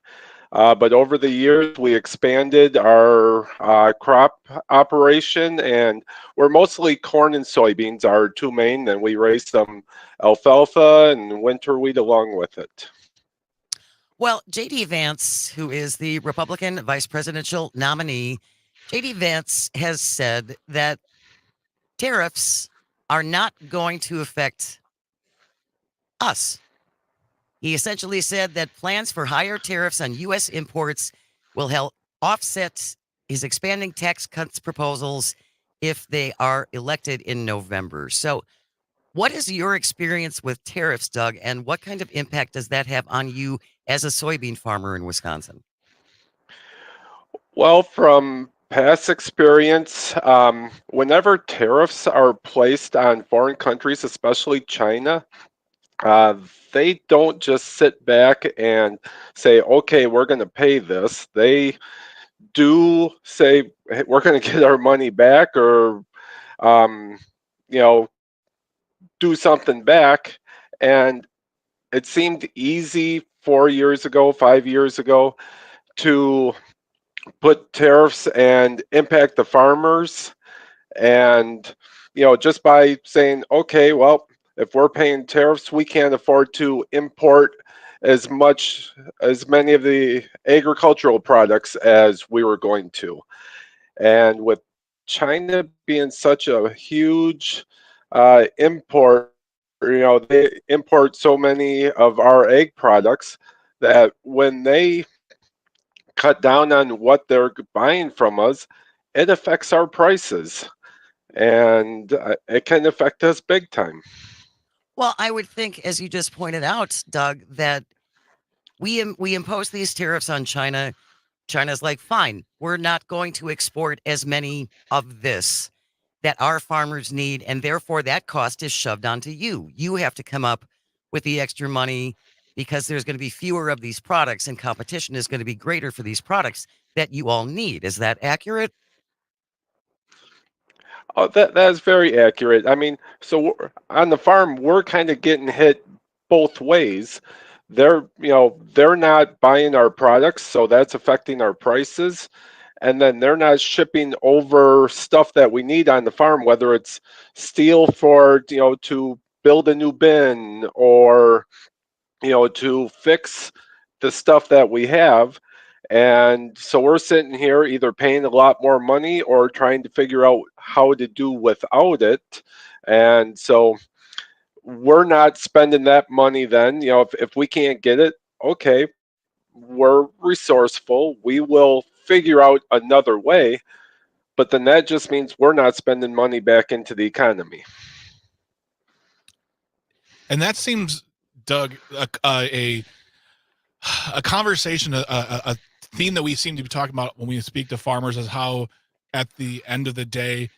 But over the years, we expanded our crop operation, and we're mostly corn and soybeans, our two main, and we raise some alfalfa and winter wheat along with it. Well, J.D. Vance, who is the Republican vice presidential nominee, J.D. Vance has said that tariffs are not going to affect us. He essentially said that plans for higher tariffs on U.S. imports will help offset his expanding tax cuts proposals if they are elected in November. So, what is your experience with tariffs, Doug, and what kind of impact does that have on you as a soybean farmer in Wisconsin? Well, from past experience, whenever tariffs are placed on foreign countries, especially China, they don't just sit back and say, okay, we're going to pay this. They do say, hey, we're going to get our money back, or, you know, do something back. And it seemed easy 4 years ago, 5 years ago, to put tariffs and impact the farmers. And, just by saying, okay, well, if we're paying tariffs, we can't afford to import as many of the agricultural products as we were going to. And with China being such a huge import, they import so many of our egg products that when they cut down on what they're buying from us, it affects our prices. And it can affect us big time. Well, I would think, as you just pointed out, Doug, that we impose these tariffs on China. China's like, fine, we're not going to export as many of this that our farmers need, and therefore that cost is shoved onto you. You have to come up with the extra money because there's going to be fewer of these products, and competition is going to be greater for these products that you all need. Is that accurate? Oh, that is very accurate. I mean, so on the farm, we're kind of getting hit both ways. They're not buying our products, so that's affecting our prices. And then they're not shipping over stuff that we need on the farm, whether it's steel for, to build a new bin, or, to fix the stuff that we have. And so we're sitting here either paying a lot more money or trying to figure out how to do without it. And so we're not spending that money then. If we can't get it, okay, we're resourceful. We will figure out another way. But then that just means we're not spending money back into the economy. And that seems, Doug, a conversation, a theme that we seem to be talking about when we speak to farmers is how at the end of the day,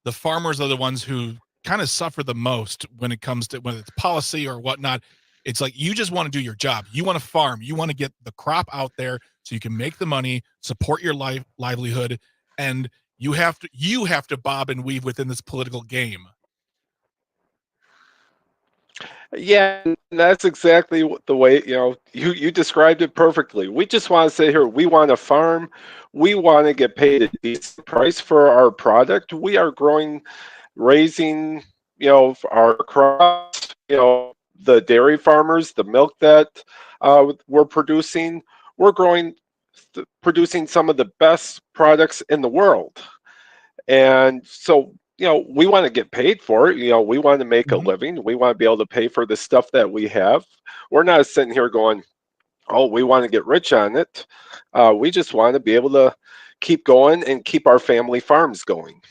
the farmers are the ones who kind of suffer the most when it comes to whether it's policy or whatnot. It's like you just want to do your job. You want to farm. You want to get the crop out there so you can make the money, support your livelihood, and you have to bob and weave within this political game. Yeah, that's exactly the way, you described it perfectly. We just want to say here, we want to farm. We want to get paid a decent price for our product. We are raising, our crops, the dairy farmers, the milk that we're producing. We're producing some of the best products in the world. And so, we want to get paid for it. We want to make a living. We want to be able to pay for the stuff that we have. We're not sitting here going, oh, we want to get rich on it. We just want to be able to keep going and keep our family farms going.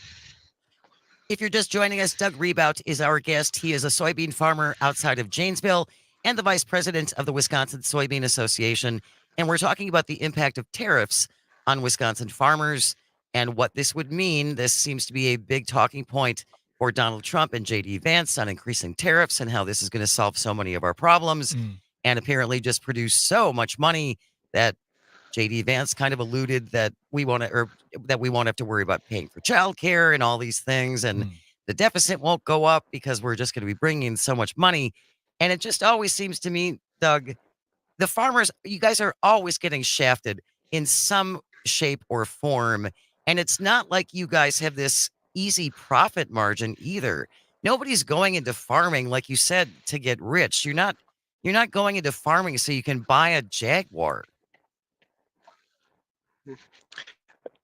If you're just joining us, Doug ReBoot is our guest. He is a soybean farmer outside of Janesville and the vice president of the Wisconsin Soybean Association. And we're talking about the impact of tariffs on Wisconsin farmers and what this would mean. This seems to be a big talking point for Donald Trump and J.D. Vance on increasing tariffs and how this is going to solve so many of our problems and apparently just produce so much money that J.D. Vance kind of alluded that we won't have to worry about paying for childcare and all these things. And the deficit won't go up because we're just going to be bringing in so much money. And it just always seems to me, Doug, the farmers, you guys are always getting shafted in some shape or form. And it's not like you guys have this easy profit margin either. Nobody's going into farming, like you said, to get rich. You're not going into farming so you can buy a Jaguar.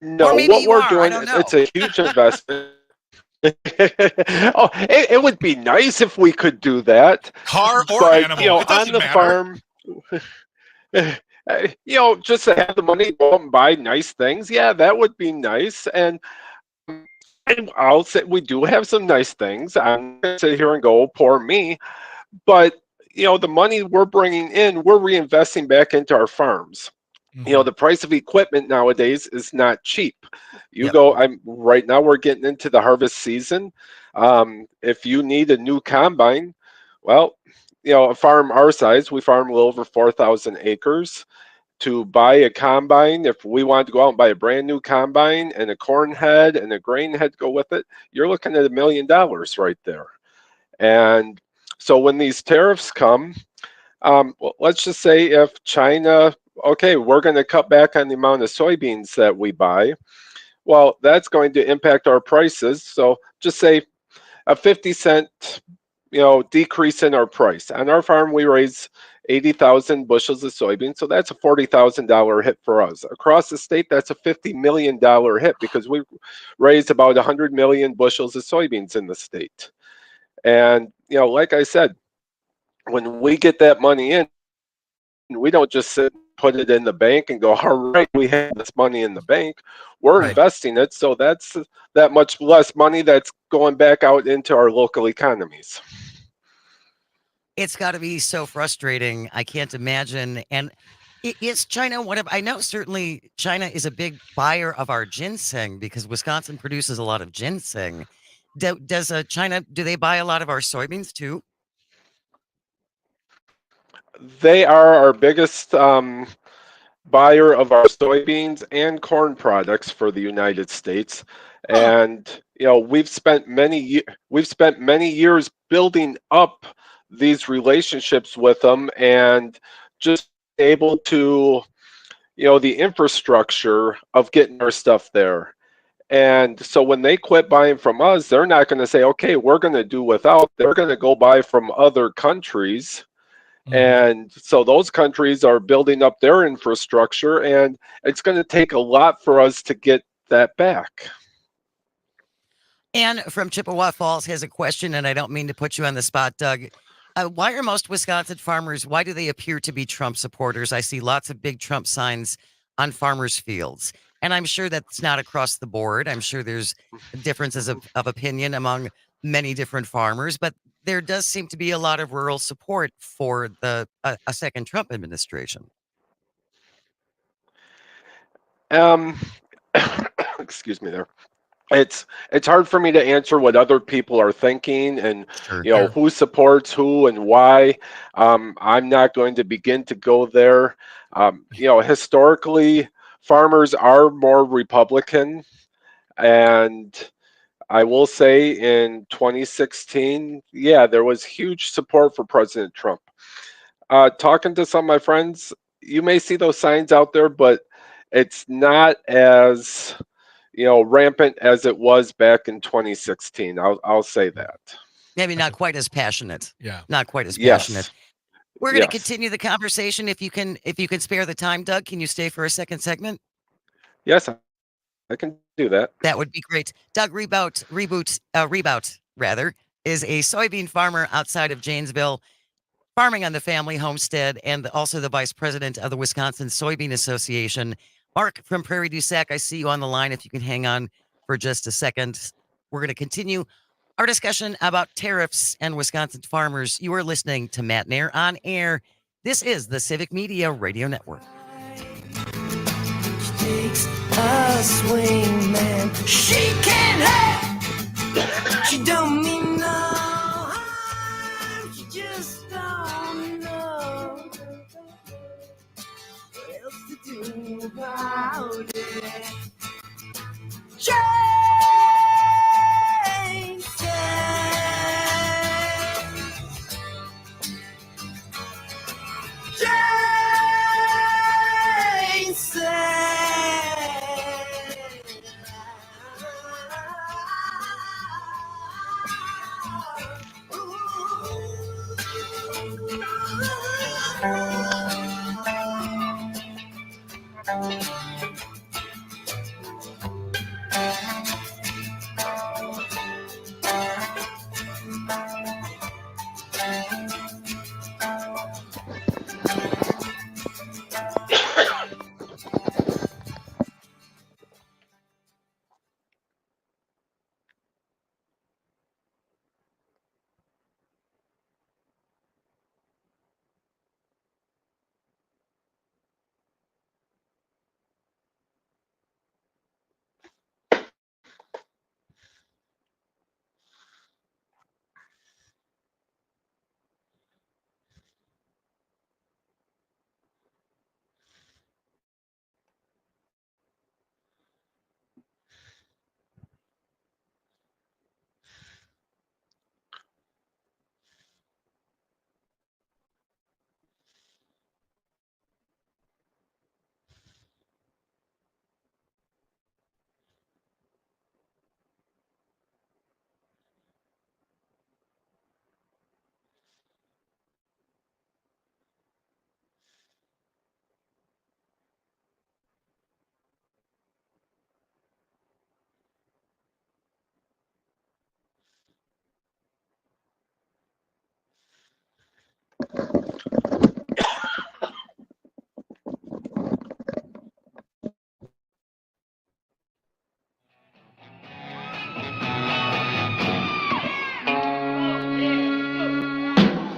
No, what we're doing, it's a huge investment. Oh, it would be nice if we could do that. Car or but, animal, it doesn't on the matter. Farm, just to have the money to go out and buy nice things. Yeah, that would be nice. And I'll say we do have some nice things. I'm going to sit here and go, poor me. But, the money we're bringing in, we're reinvesting back into our farms. The price of equipment nowadays is not cheap. Right now we're getting into the harvest season. If you need a new combine, well, a farm our size, we farm a little over 4,000 acres. To buy a combine, if we want to go out and buy a brand new combine and a corn head and a grain head go with it, you're looking at $1 million right there. And so when these tariffs come, let's just say if China, okay, we're going to cut back on the amount of soybeans that we buy. Well, that's going to impact our prices. So just say a 50-cent, decrease in our price. On our farm, we raise 80,000 bushels of soybeans. So that's a $40,000 hit for us. Across the state, that's a $50 million hit because we raise about 100 million bushels of soybeans in the state. And, like I said, when we get that money in, we don't just sit and put it in the bank and go, all right, we have this money in the bank. We're investing it. So that's that much less money that's going back out into our local economies. It's got to be so frustrating. I can't imagine. And is China I know certainly China is a big buyer of our ginseng because Wisconsin produces a lot of ginseng. Does China, do they buy a lot of our soybeans too? They are our biggest buyer of our soybeans and corn products for the United States. And we've spent many years building up these relationships with them and just able to the infrastructure of getting our stuff there. And so when they quit buying from us, they're not going to say, okay, we're going to do without. They're going to go buy from other countries. And so those countries are building up their infrastructure, and it's going to take a lot for us to get that back. Ann from Chippewa Falls has a question, and I don't mean to put you on the spot, Doug. Why are most Wisconsin farmers, why do they appear to be Trump supporters? I see lots of big Trump signs on farmers' fields, and I'm sure that's not across the board. I'm sure there's differences of opinion among many different farmers, but there does seem to be a lot of rural support for a second Trump administration. Um, excuse me there. It's hard for me to answer what other people are thinking and Sure. who supports who and why. I'm not going to begin to go there. Historically, farmers are more Republican, and I will say in 2016, yeah, there was huge support for President Trump. Talking to some of my friends, you may see those signs out there, but it's not as rampant as it was back in 2016. I'll say that. Maybe not quite as passionate. Yeah. Not quite as passionate. Yes. We're going to Yes. continue the conversation. If you can spare the time, Doug, can you stay for a second segment? Yes, I can do that. That would be great. Doug ReBoot rather, is a soybean farmer outside of Janesville, farming on the family homestead, and also the vice president of the Wisconsin Soybean Association. Mark from Prairie du Sac, I see you on the line. If you can hang on for just a second, we're going to continue our discussion about tariffs and Wisconsin farmers. You are listening to Matenaer On Air. This is the Civic Media Radio Network. She takes a swing, man. She can't have. She don't mean no harm. She just don't know what else to do about it. Jane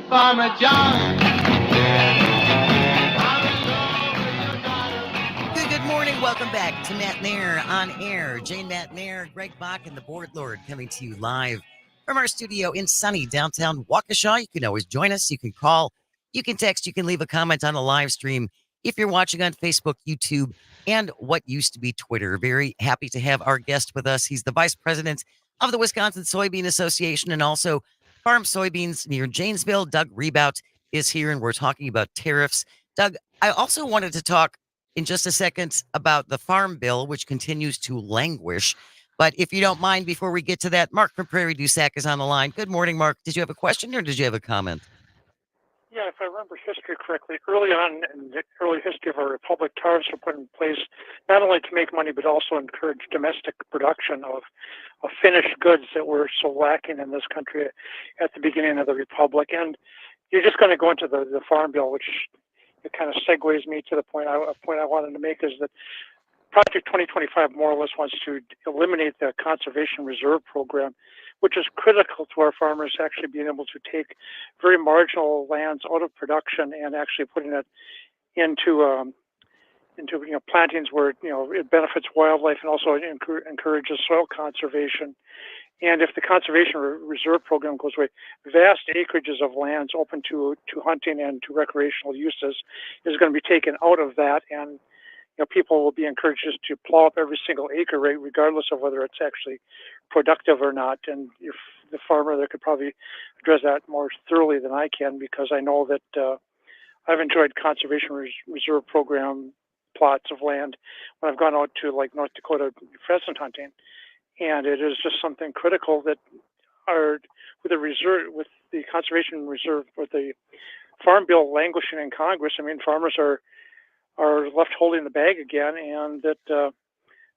Farmer John. Good morning. Welcome back to Matenaer On Air. Jane Matenaer, Greg Bach, and the Board Lord coming to you live from our studio in sunny downtown Waukesha. You can always join us. You can call, you can text, you can leave a comment on the live stream if you're watching on Facebook, YouTube, and what used to be Twitter. Very happy to have our guest with us. He's the vice president of the Wisconsin Soybean Association and also farm soybeans near Janesville. Doug ReBoot is here, and we're talking about tariffs. Doug, I also wanted to talk in just a second about the farm bill, which continues to languish. But if you don't mind, before we get to that, Mark from Prairie du Sac is on the line. Good morning, Mark. Did you have a question or did you have a comment? Yeah, if I remember history correctly, early on in the early history of our republic, tariffs were put in place not only to make money, but also encourage domestic production of finished goods that were so lacking in this country at the beginning of the republic. And you're just going to go into the farm bill, which it kind of segues me to the point I wanted to make, is that Project 2025 more or less wants to eliminate the conservation reserve program, which is critical to our farmers actually being able to take very marginal lands out of production and actually putting it into plantings where it benefits wildlife and also encourages soil conservation. And if the conservation reserve program goes away, vast acreages of lands open to hunting and to recreational uses is going to be taken out of that, and people will be encouraged just to plow up every single acre, right, regardless of whether it's actually productive or not. And if the farmer there could probably address that more thoroughly than I can, because I know that I've enjoyed conservation reserve program plots of land when I've gone out to like North Dakota pheasant hunting, and it is just something critical that with the conservation reserve, with the farm bill languishing in Congress. I mean, farmers are left holding the bag again, and that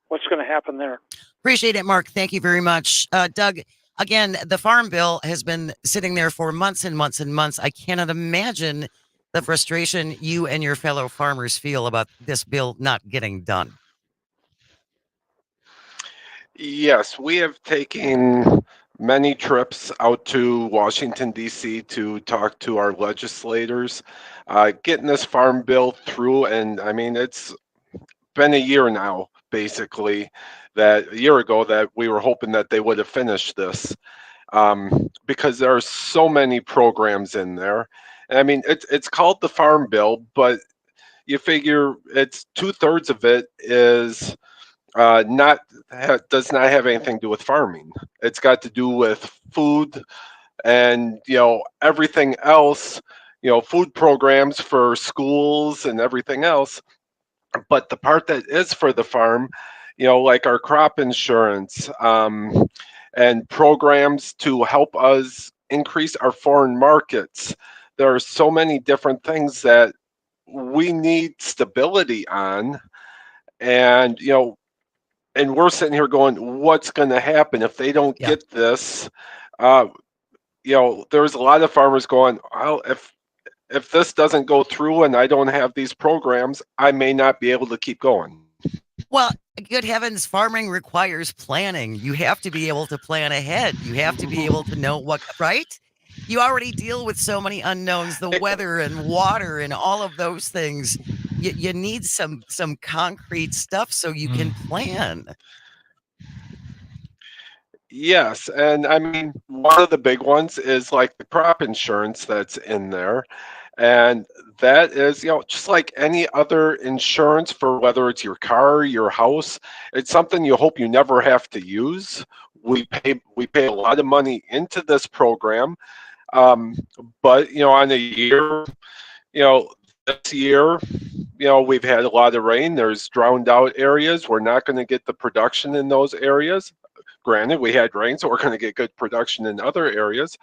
what's going to happen there. Appreciate it, Mark. Thank you very much. Doug, again, the farm bill has been sitting there for months and months and months. I cannot imagine the frustration you and your fellow farmers feel about this bill not getting done. Yes, we have taken many trips out to Washington, D.C. to talk to our legislators, getting this farm bill through. And I mean, it's been a year now, basically, a year ago that we were hoping that they would have finished this, because there are so many programs in there. And I mean, it's called the Farm Bill, but you figure it's 2/3 of it is does not have anything to do with farming. It's got to do with food and everything else, food programs for schools and everything else. But the part that is for the farm, like our crop insurance, and programs to help us increase our foreign markets. There are so many different things that we need stability on, and and we're sitting here going, what's going to happen if they don't get this? There's a lot of farmers going, well, if this doesn't go through and I don't have these programs, I may not be able to keep going. Well, good heavens, farming requires planning. You have to be able to plan ahead. You have to be able to know what, right? You already deal with so many unknowns, the weather and water and all of those things. You need some concrete stuff so you can plan. Yes, and I mean, one of the big ones is like the crop insurance that's in there. And that is, just like any other insurance for whether it's your car, your house, it's something you hope you never have to use. We pay a lot of money into this program. But, on a year, this year, we've had a lot of rain. There's drowned out areas. We're not going to get the production in those areas. Granted, we had rain, so we're going to get good production in other areas.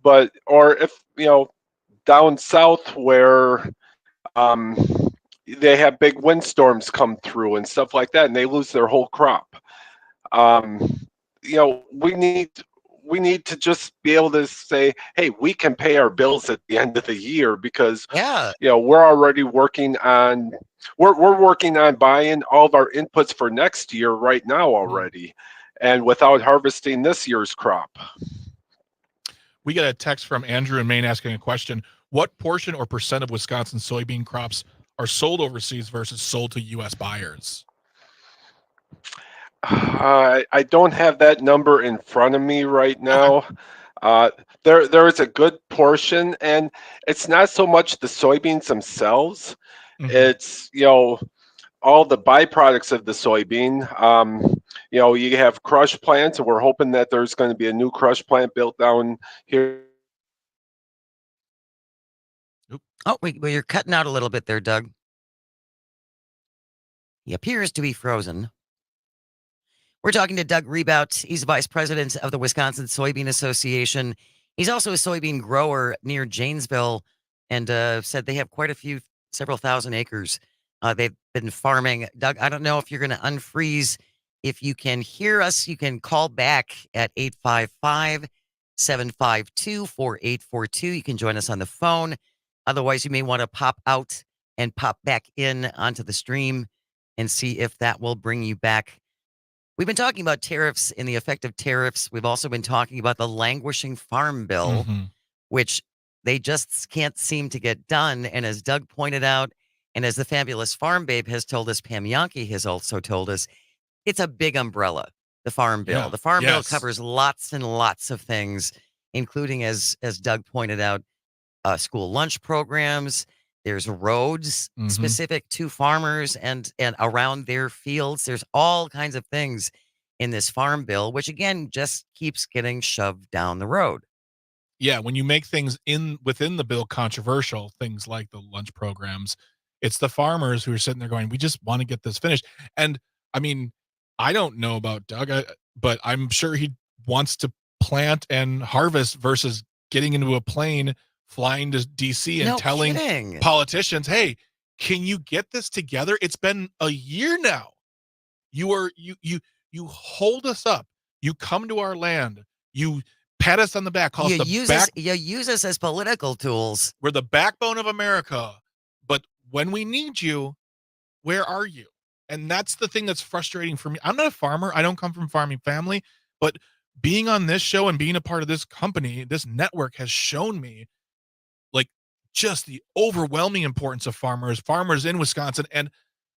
But, or if, down south where they have big windstorms come through and stuff like that, and they lose their whole crop. We need to just be able to say, hey, we can pay our bills at the end of the year, because we're already working on working on buying all of our inputs for next year right now already, and without harvesting this year's crop. We got a text from Andrew in Maine asking a question. What portion or percent of Wisconsin soybean crops are sold overseas versus sold to U.S. buyers? I don't have that number in front of me right now. There is a good portion, and it's not so much the soybeans themselves. It's, all the byproducts of the soybean. You have crush plants, and we're hoping that there's going to be a new crush plant built down here. Oh, well, you're cutting out a little bit there, Doug. He appears to be frozen. We're talking to Doug ReBoot. He's vice president of the Wisconsin Soybean Association. He's also a soybean grower near Janesville, and said they have several thousand acres. They've been farming. Doug, I don't know if you're going to unfreeze. If you can hear us, you can call back at 855-752-4842. You can join us on the phone. Otherwise, you may want to pop out and pop back in onto the stream and see if that will bring you back. We've been talking about tariffs and the effect of tariffs. We've also been talking about the languishing farm bill, Mhm. which they just can't seem to get done. And as Doug pointed out, and as the fabulous farm babe has told us, Pam Yankee has also told us, it's a big umbrella, the farm bill. Yeah. The farm bill Yes. covers lots and lots of things, including, as Doug pointed out, school lunch programs. There's roads Mhm. specific to farmers and around their fields. There's all kinds of things in this farm bill, which again just keeps getting shoved down the road. Yeah, when you make things within the bill controversial, things like the lunch programs, it's the farmers who are sitting there going, "We just want to get this finished." And I mean, I don't know about Doug, but I'm sure he wants to plant and harvest versus getting into a plane, flying to DC and No telling kidding. politicians, "Hey, can you get this together? It's been a year now. You hold us up. You come to our land. You pat us on the back, call us You use us as political tools. we're the backbone of America. But when we need you, where are you?" And that's the thing that's frustrating for me. I'm not a farmer. I don't come from a farming family, but being on this show and being a part of this company, this network has shown me like just the overwhelming importance of farmers in Wisconsin, and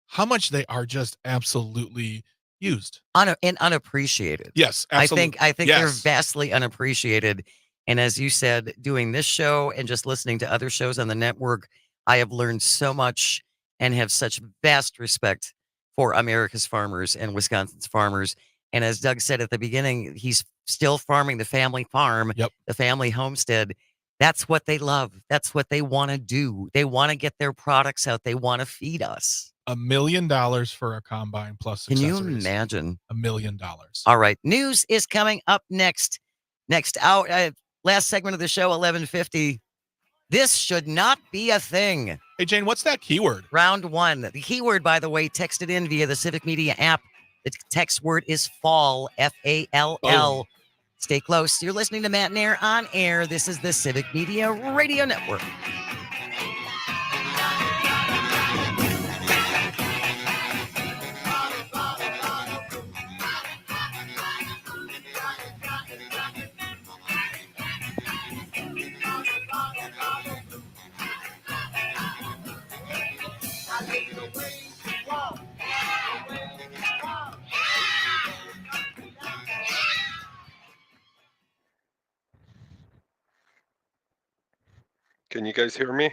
how much they are just absolutely used. And unappreciated. Yes, absolutely. I think they're Yes. vastly unappreciated. And as you said, doing this show and just listening to other shows on the network, I have learned so much and have such vast respect for America's farmers and Wisconsin's farmers. And as Doug said at the beginning, he's still farming the family farm, Yep. the family homestead. That's what they love. That's what they want to do. They want to get their products out. They want to feed us. $1 million for a combine plus Can you accessories. imagine? $1 million. All right. News is coming up next. Next out, last segment of the show, 11:50. This should not be a thing. Hey, Jane, what's that keyword? Round one. The keyword, by the way, texted in via the Civic Media app. The text word is fall, FALL. Boom. Stay close. You're listening to Matenaer On Air. This is the Civic Media Radio Network. Can you guys hear me?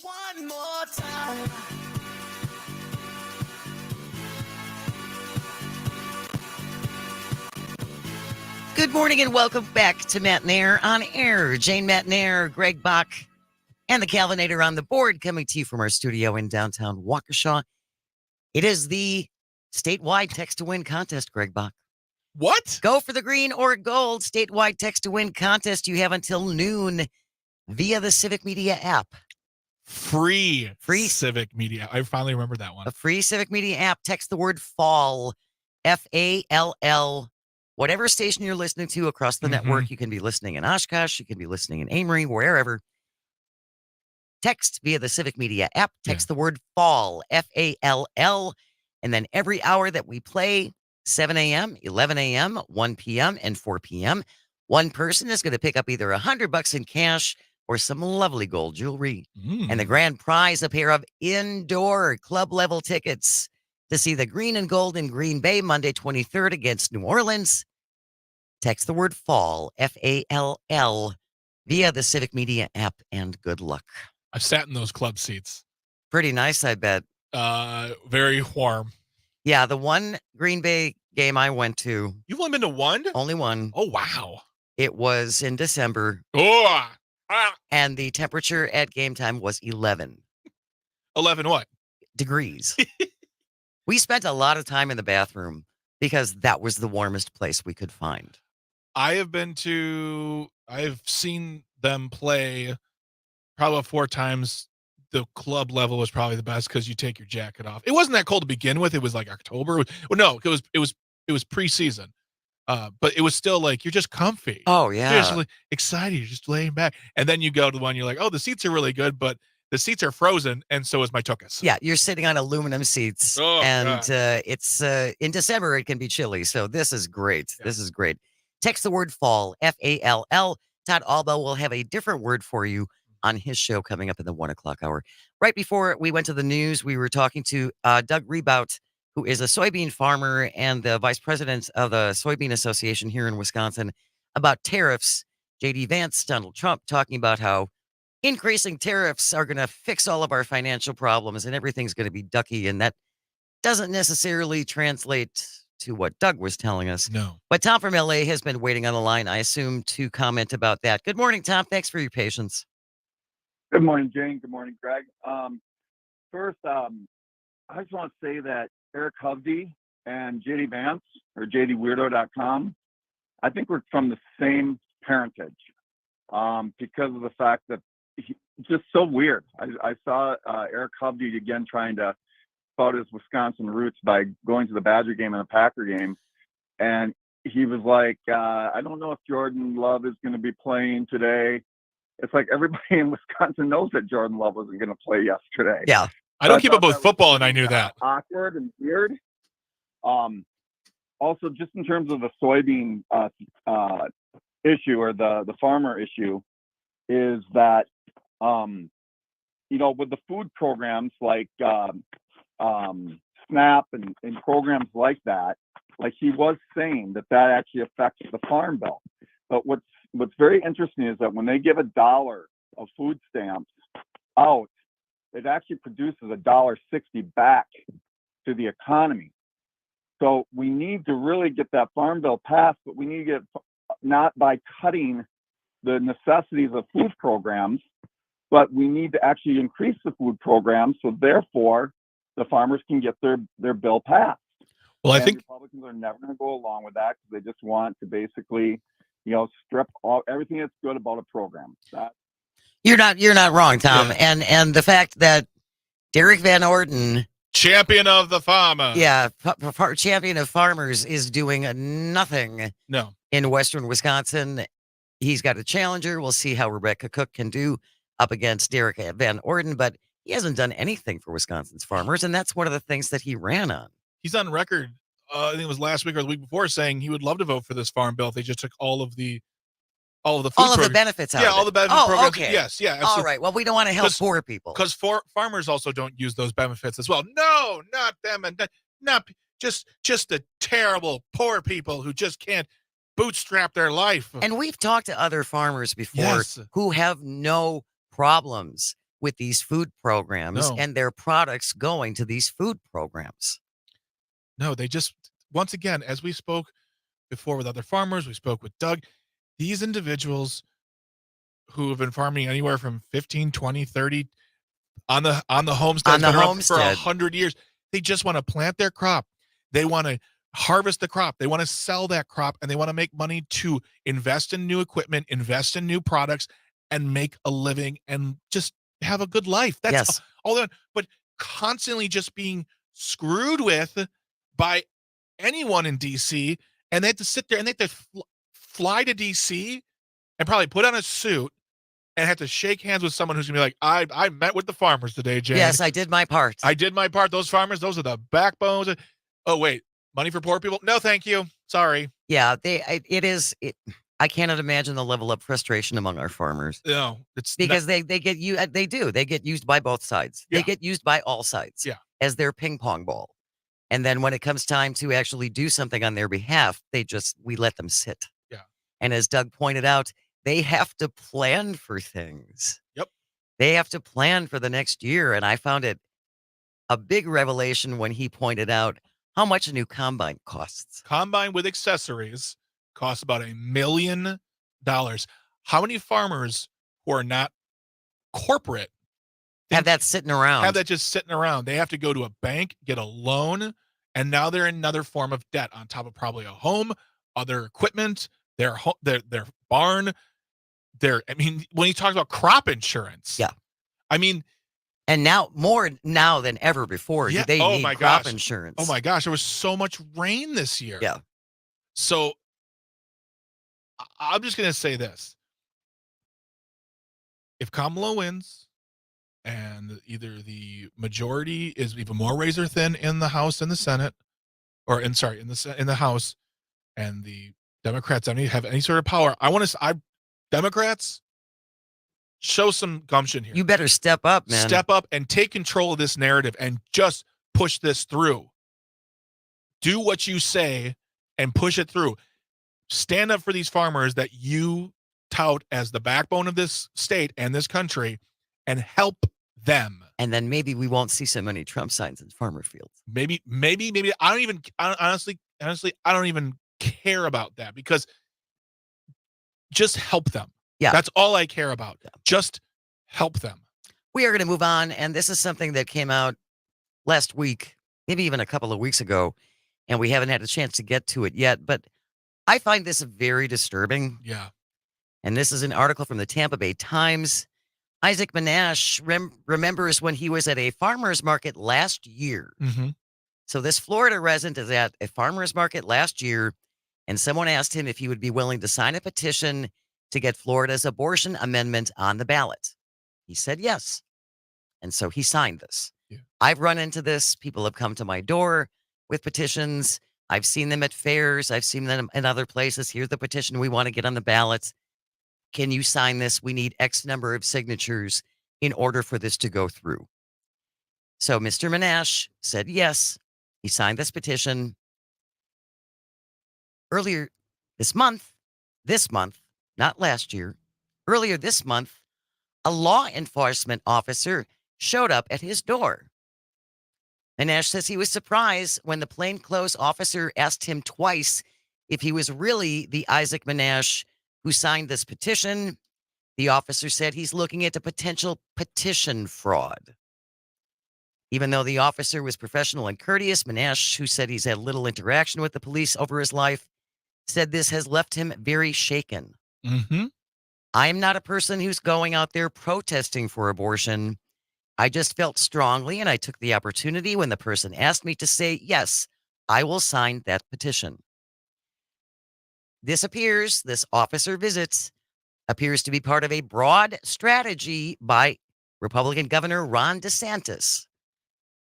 One more time. Good morning and welcome back to Matenaer On Air. Jane Matenaer, Greg Bach, and the Calvinator on the board coming to you from our studio in downtown Waukesha. It is the statewide text to win contest, Greg Bach. What? Go for the green or gold statewide text to win contest. You have until noon via the Civic Media app. Free Free Civic Media. I finally remembered that one. A free Civic Media app. Text the word fall, F-A-L-L. Whatever station you're listening to across the network, you can be listening in Oshkosh, you can be listening in Amory, wherever. Text via the Civic Media app. Text the word fall, F-A-L-L. And then every hour that we play, 7 a.m., 11 a.m., 1 p.m., and 4 p.m., one person is going to pick up either $100 in cash or some lovely gold jewelry. And the grand prize, a pair of indoor club level tickets to see the green and gold in Green Bay Monday 23rd against New Orleans. Text the word fall, F-A-L-L, via the Civic Media app, and good luck. I've sat in those club seats. Pretty nice, I bet. Very warm. Yeah, the one Green Bay game I went to. You've only been to one? Only one. Oh, wow. It was in December. Oh, and the temperature at game time was 11. 11 what? Degrees. We spent a lot of time in the bathroom because that was the warmest place we could find. I've seen them play probably 4 times. The club level was probably the best because you take your jacket off. It wasn't that cold to begin with. It was like October. Well, no, it was preseason. But it was still like you're just comfy. Oh yeah, you're just excited. You're just laying back, and then you go to the one. You're like, oh, the seats are really good, but the seats are frozen, and so is my tuchus. Yeah, you're sitting on aluminum seats, and it's in December. It can be chilly, so this is great. Yeah. This is great. Text the word fall, F-A-L-L. Todd Alba will have a different word for you on his show coming up in the 1 o'clock hour. Right before we went to the news, we were talking to Doug ReBoot, who is a soybean farmer and the vice president of the Soybean Association here in Wisconsin, about tariffs. J.D. Vance, Donald Trump, talking about how increasing tariffs are going to fix all of our financial problems and everything's going to be ducky. And that doesn't necessarily translate to what Doug was telling us. No. But Tom from LA has been waiting on the line, I assume, to comment about that. Good morning, Tom. Thanks for your patience. Good morning, Jane. Good morning, Greg. First, I just want to say that Eric Hovde and JD Vance, or jdweirdo.com, I think we're from the same parentage because of the fact that he's just so weird. I saw Eric Hovde again trying to spout his Wisconsin roots by going to the Badger game and the Packer game. And he was like, I don't know if Jordan Love is going to be playing today. It's like everybody in Wisconsin knows that Jordan Love wasn't going to play yesterday. Yeah. I don't keep up with football, and I knew that. Awkward and weird. Also, just in terms of the soybean issue or the farmer issue, is that with the food programs like SNAP and programs like that, like he was saying that actually affects the farm bill. But what's very interesting is that when they give $1 of food stamps out, it actually produces $1.60 back to the economy. So we need to really get that farm bill passed, but we need to get it not by cutting the necessities of food programs, but we need to actually increase the food programs. So therefore, the farmers can get their bill passed. Well, I think Republicans are never going to go along with that because they just want to basically, strip everything that's good about a program. You're not wrong, Tom. Yeah. And the fact that Derek Van Orden, champion of the farmer, champion of farmers, is doing nothing. No, in Western Wisconsin. He's got a challenger. We'll see how Rebecca Cook can do up against Derek Van Orden, but he hasn't done anything for Wisconsin's farmers, and that's one of the things that he ran on. He's on record. I think it was last week or the week before, saying he would love to vote for this farm bill if they just took all of the the benefits out of it. All the benefit programs. Okay. Yes, yeah. Absolutely. All right. Well, we don't want to help poor people. Because farmers also don't use those benefits as well. No, not them. And not just the terrible poor people who just can't bootstrap their life. And we've talked to other farmers before who have no problems with these food programs No. and their products going to these food programs. No, they just, once again, as we spoke before with other farmers, we spoke with Doug, these individuals who have been farming anywhere from 15, 20, 30 on the homesteads that are up for 100 years, they just want to plant their crop. They want to harvest the crop. They want to sell that crop, and they want to make money to invest in new equipment, invest in new products, and make a living and just have a good life. That's Yes. all that, but constantly just being screwed with by anyone in DC, and they have to sit there and they have to fly to DC and probably put on a suit and have to shake hands with someone who's gonna be like, I met with the farmers today, Jane. Yes, I did my part. I did my part. Those farmers, those are the backbones. Oh, wait, money for poor people? No, thank you. Sorry. Yeah, I cannot imagine the level of frustration among our farmers. No, it's because they get they get used by both sides. Yeah. They get used by all sides as their ping pong ball. And then when it comes time to actually do something on their behalf, we let them sit. Yeah. And as Doug pointed out, they have to plan for things. Yep. They have to plan for the next year. And I found it a big revelation when he pointed out how much a new combine costs. Combine with accessories costs about $1 million. How many farmers who are not corporate have that sitting around? Have that just sitting around. They have to go to a bank, get a loan, and now they're in another form of debt on top of probably a home, other equipment, their barn. When he talks about crop insurance. Yeah. And now more now than ever before, Yeah. they Oh need my crop gosh. insurance. Oh my gosh, there was so much rain this year. Yeah. So I'm just going to say this. If Kamala wins and either the majority is even more razor thin in the House and the Senate, in the House, and the Democrats have any sort of power, Democrats, show some gumption here. You better step up, man. Step up and take control of this narrative and just push this through. Do what you say and push it through. Stand up for these farmers that you tout as the backbone of this state and this country, and help them. And then maybe we won't see so many Trump signs in farmer fields. Maybe honestly, I don't even care about that, because just help them. Yeah. That's all I care about. Yeah. Just help them. We are going to move on. And this is something that came out last week, maybe even a couple of weeks ago, and we haven't had a chance to get to it yet. But I find this very disturbing. Yeah. And this is an article from the Tampa Bay Times. Isaac Manash remembers when he was at a farmer's market last year. Mm-hmm. So this Florida resident is at a farmer's market last year, and someone asked him if he would be willing to sign a petition to get Florida's abortion amendment on the ballot. He said yes. And so he signed this. Yeah. I've run into this. People have come to my door with petitions. I've seen them at fairs. I've seen them in other places. Here's the petition we want to get on the ballot. Can you sign this? We need X number of signatures in order for this to go through. So Mr. Manash said yes. He signed this petition. Earlier this month, not last year, earlier this month, a law enforcement officer showed up at his door. Manash says he was surprised when the plainclothes officer asked him twice if he was really the Isaac Manash who signed this petition. The officer said he's looking at a potential petition fraud. Even though the officer was professional and courteous, Manash, who said he's had little interaction with the police over his life, said this has left him very shaken. Mm-hmm. I'm not a person who's going out there protesting for abortion. I just felt strongly, and I took the opportunity when the person asked me to say, yes, I will sign that petition. This officer visits appears to be part of a broad strategy by Republican Governor Ron DeSantis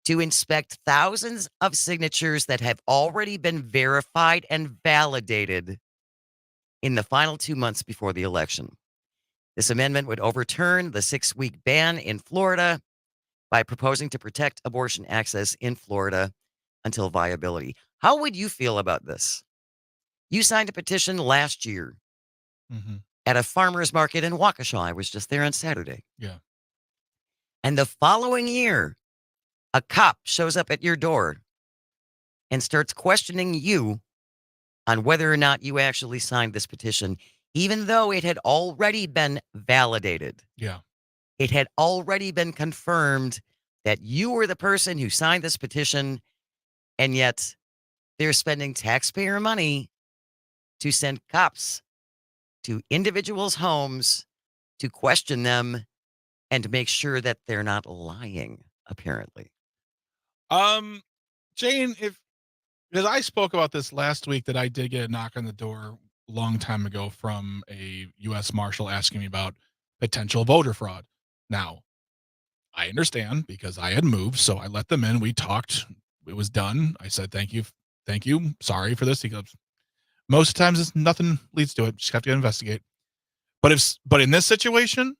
to inspect thousands of signatures that have already been verified and validated in the final 2 months before the election. This amendment would overturn the 6-week ban in Florida by proposing to protect abortion access in Florida until viability. How would you feel about this? You signed a petition last year at a farmer's market in Waukesha. I was just there on Saturday. Yeah. And the following year, a cop shows up at your door and starts questioning you on whether or not you actually signed this petition, even though it had already been validated. Yeah. It had already been confirmed that you were the person who signed this petition, and yet they're spending taxpayer money to send cops to individuals' homes to question them and to make sure that they're not lying, apparently. Jane, because I spoke about this last week, that I did get a knock on the door a long time ago from a U.S. Marshal asking me about potential voter fraud. Now, I understand because I had moved, so I let them in. We talked. It was done. I said, thank you. Sorry for this. He goes, most times nothing leads to it. Just have to investigate. But in this situation,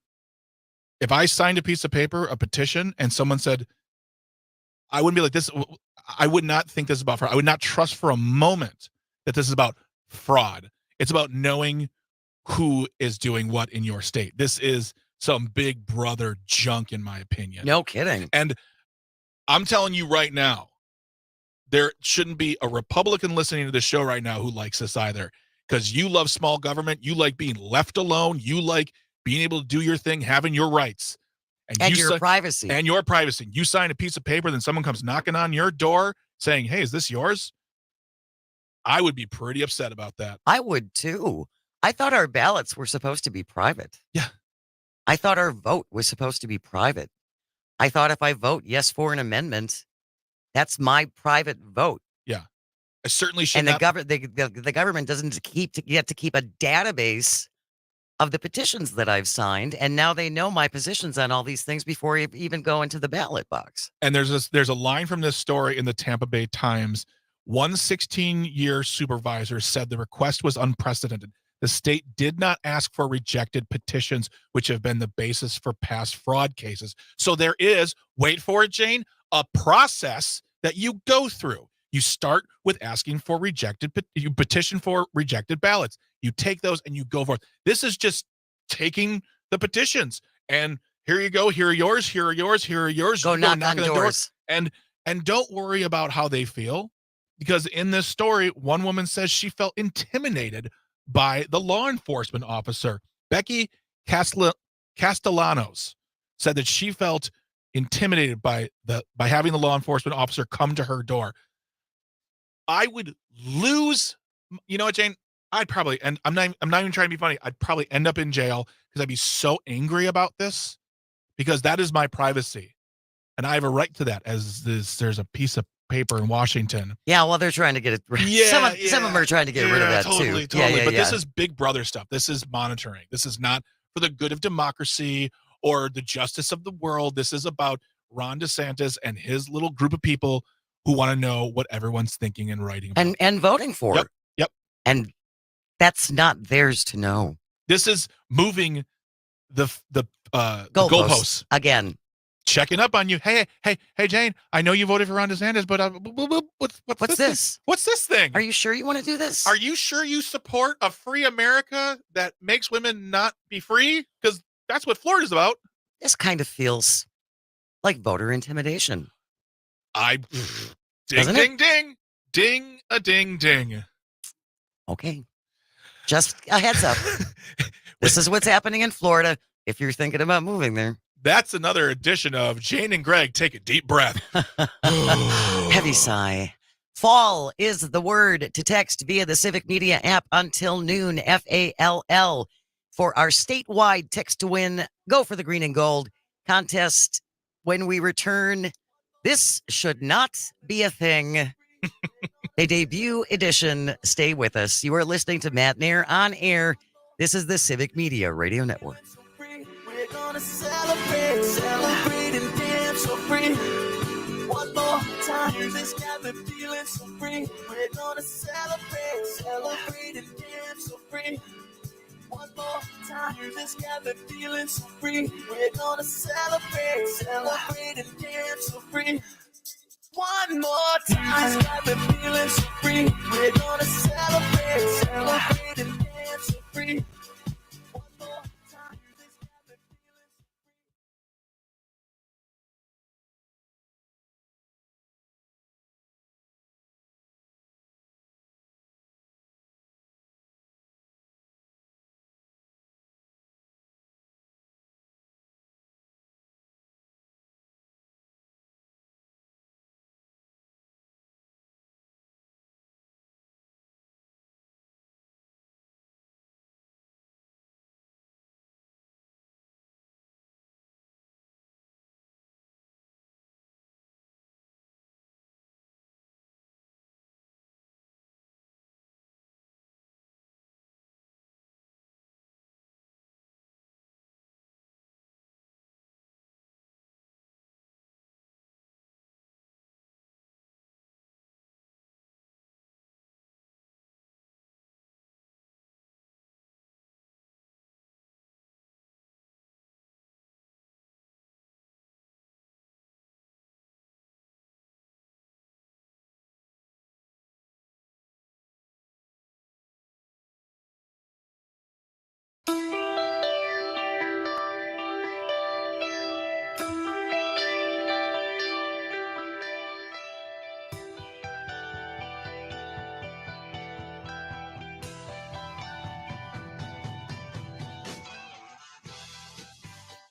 if I signed a piece of paper, a petition, and someone said, I wouldn't be like this. I would not think this is about fraud. I would not trust for a moment that this is about fraud. It's about knowing who is doing what in your state. This is some big brother junk, in my opinion. No kidding. And I'm telling you right now, there shouldn't be a Republican listening to this show right now who likes this either, because you love small government. You like being left alone. You like being able to do your thing, having your rights. And your privacy. And your privacy. You sign a piece of paper, then someone comes knocking on your door saying, hey, is this yours? I would be pretty upset about that. I would too. I thought our ballots were supposed to be private. Yeah. I thought our vote was supposed to be private. I thought if I vote yes for an amendment, that's my private vote. Yeah. I certainly should and not. the government doesn't get to keep a database of the petitions that I've signed, and now they know my positions on all these things before you even go into the ballot box. And there's a line from this story in the Tampa Bay Times. One 16-year supervisor said the request was unprecedented. The state did not ask for rejected petitions, which have been the basis for past fraud cases. So there is, wait for it, Jane, a process that you go through. You start with asking for you petition for rejected ballots. You take those and you go for it. This is just taking the petitions and here you go. Here are yours. Here are yours. Here are yours. Go knock on the doors. And don't worry about how they feel, because in this story, one woman says she felt intimidated by the law enforcement officer. Becky Castellanos said that she felt intimidated by having the law enforcement officer come to her door. I would lose, you know what, Jane? I'd probably, and I'm not even trying to be funny, I'd probably end up in jail because I'd be so angry about this, because that is my privacy. And I have a right to that, there's a piece of paper in Washington. Yeah, well, they're trying to get it. Yeah, some of them are trying to get rid of that totally, too. Totally. But this is big brother stuff. This is monitoring. This is not for the good of democracy or the justice of the world. This is about Ron DeSantis and his little group of people who want to know what everyonene's thinking and writing about. And voting for. Yep. And that's not theirs to know. This is moving the goalposts again. Checking up on you. Hey, Jane, I know you voted for Ron DeSantis, but what's this? What's this thing? Are you sure you want to do this? Are you sure you support a free America that makes women not be free? Because that's what Florida's about. This kind of feels like voter intimidation. Ding, ding. Okay. Just a heads up. This is what's happening in Florida if you're thinking about moving there. That's another edition of Jane and Greg Take a Deep Breath. Heavy sigh. Fall is the word to text via the Civic Media app until noon, FALL. For our statewide text to win, go for the green and gold contest. When we return, this should not be a thing. A debut edition. Stay with us. You are listening to Matenaer On Air. This is the Civic Media Radio Network. We're gonna celebrate and dance so free. One more time, this got me feeling so free. We're gonna celebrate and dance so free. One more time, this got me feeling so free. We're gonna celebrate and dance so free. One more time, this got me feeling so free. We're gonna celebrate and dance so free.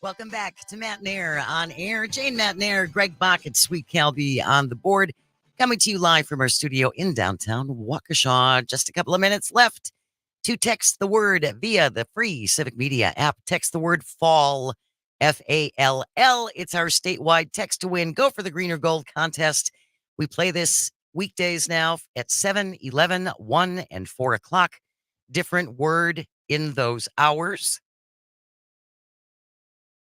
Welcome back to Matenaer On Air. Jane Matenaer, Greg Bach, and Sweet Calby on the board. Coming to you live from our studio in downtown Waukesha. Just a couple of minutes left to text the word via the free Civic Media app. Text the word FALL, F-A-L-L. It's our statewide text to win. Go for the green or gold contest. We play this weekdays now at 7, 11, 1, and 4 o'clock. Different word in those hours.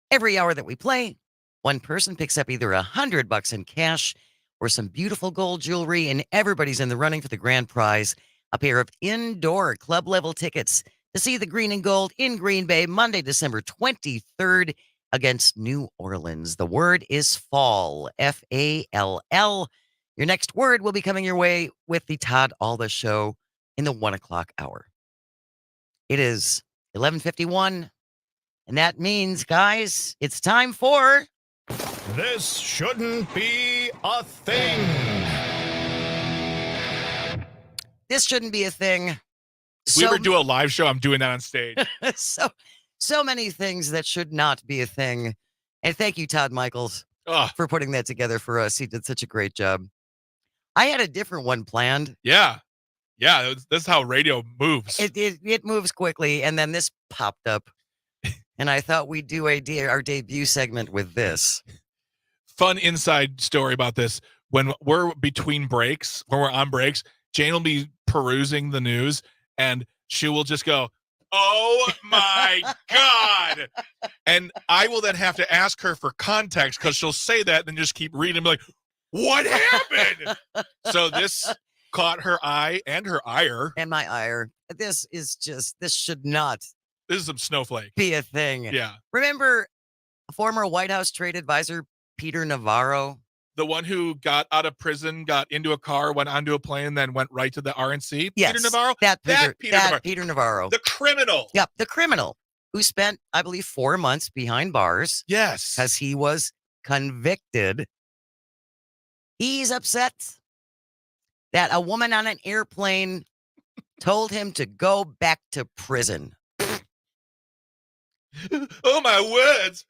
Every hour that we play, one person picks up either $100 in cash or some beautiful gold jewelry, and everybody's in the running for the grand prize, a pair of indoor club level tickets to see the green and gold in Green Bay Monday, December 23rd against New Orleans. The word is fall, F-A-L-L. Your next word will be coming your way with the Todd Alda Show in the 1 o'clock hour. It is 11:51. And that means, guys, it's time for... This shouldn't be a thing. This shouldn't be a thing. If we ever do a live show, I'm doing that on stage. so many things that should not be a thing. And thank you, Todd Michaels, for putting that together for us. He did such a great job. I had a different one planned. Yeah. Yeah, that's how radio moves. It moves quickly, and then this popped up. And I thought we'd do our debut segment with this. Fun inside story about this. When we're between breaks, when we're on breaks, Jane will be perusing the news and she will just go, "Oh my God." And I will then have to ask her for context because she'll say that and then just keep reading and be like, "What happened?" So this caught her eye and her ire. And my ire. This should not. This is some snowflake. Be a thing. Yeah. Remember former White House trade advisor Peter Navarro? The one who got out of prison, got into a car, went onto a plane, then went right to the RNC? Yes. Peter Navarro? Peter Navarro. The criminal. Yep, the criminal who spent, I believe, 4 months behind bars. Yes. Because he was convicted. He's upset that a woman on an airplane told him to go back to prison. Oh, my words.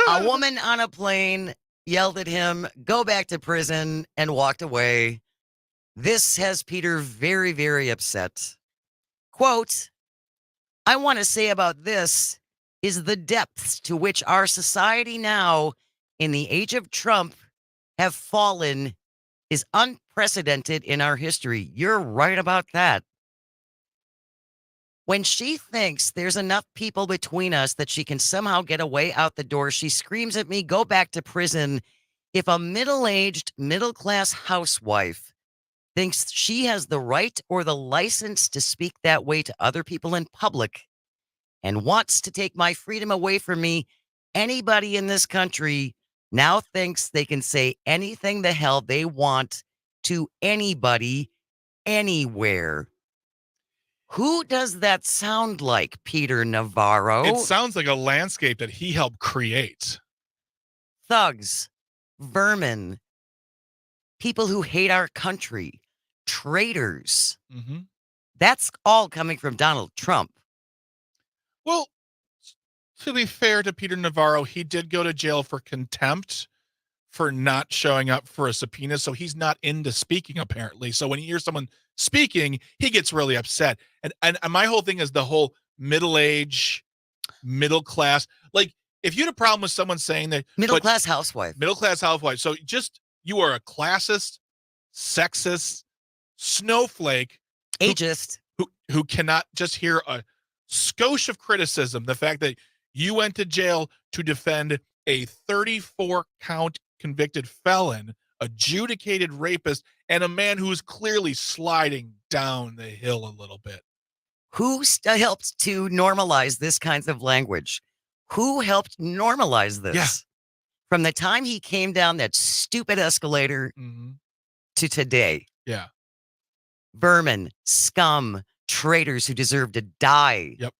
A woman on a plane yelled at him, "Go back to prison," and walked away. This has Peter very, very upset. Quote, "I want to say about this is the depths to which our society now, in the age of Trump, have fallen is unprecedented in our history." You're right about that. When she thinks there's enough people between us that she can somehow get away out the door, she screams at me, "Go back to prison." If a middle-aged, middle-class housewife thinks she has the right or the license to speak that way to other people in public and wants to take my freedom away from me, anybody in this country now thinks they can say anything the hell they want to anybody, anywhere. Who does that sound like, Peter Navarro? It sounds like a landscape that he helped create. Thugs, vermin, people who hate our country, traitors. Mm-hmm. That's all coming from Donald Trump. Well, to be fair to Peter Navarro, he did go to jail for contempt for not showing up for a subpoena. So he's not into speaking, apparently. So when he hears someone speaking, he gets really upset. And my whole thing is the whole middle age, middle class. Like, if you had a problem with someone saying that middle class housewife. So just, you are a classist, sexist, snowflake, ageist, who cannot just hear a skosh of criticism. The fact that you went to jail to defend a 34 count convicted felon, adjudicated rapist, and a man who's clearly sliding down the hill a little bit. Who helped to normalize this kinds of language? Who helped normalize this? Yeah. From the time he came down that stupid escalator to today. Yeah. Vermin, scum, traitors who deserve to die. Yep.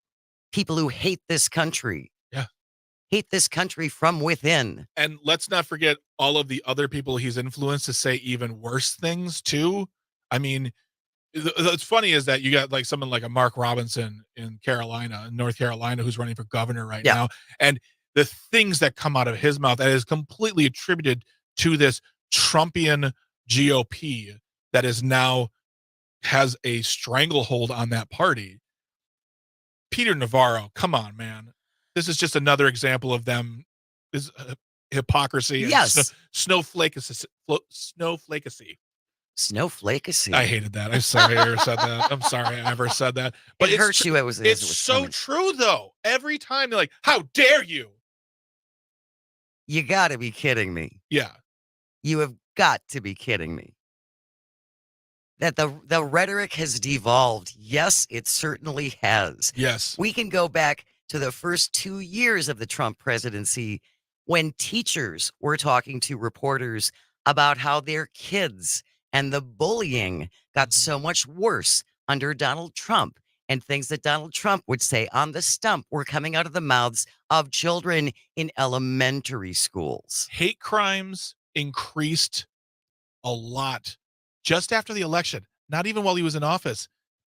People who hate this country. Yeah. Hate this country from within. And let's not forget all of the other people he's influenced to say even worse things too. I mean, what's funny is that you got like someone like a Mark Robinson in North Carolina, who's running for governor right now. And the things that come out of his mouth that is completely attributed to this Trumpian GOP that is now has a stranglehold on that party. Peter Navarro, come on, man. This is just another example of them. This hypocrisy and Yes. snowflakeacy. Snowflakeacy. I hated that. I'm sorry I ever said that. I'm sorry I ever said that. But it hurts you. It's so true, though. Every time they're like, how dare you? You got to be kidding me. Yeah. You have got to be kidding me. That the rhetoric has devolved. Yes, it certainly has. Yes. We can go back to the first 2 years of the Trump presidency when teachers were talking to reporters about how their kids and the bullying got so much worse under Donald Trump, and things that Donald Trump would say on the stump were coming out of the mouths of children in elementary schools. Hate crimes increased a lot just after the election, not even while he was in office.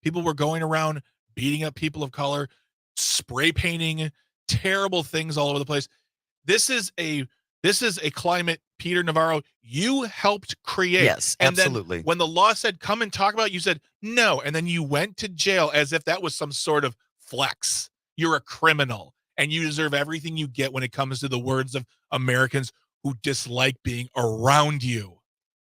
People were going around beating up people of color, spray painting, terrible things all over the place. This is a climate, Peter Navarro, you helped create. Yes, and absolutely. Then when the law said come and talk about it, you said no, and then you went to jail as if that was some sort of flex. You're a criminal, and you deserve everything you get when it comes to the words of Americans who dislike being around you.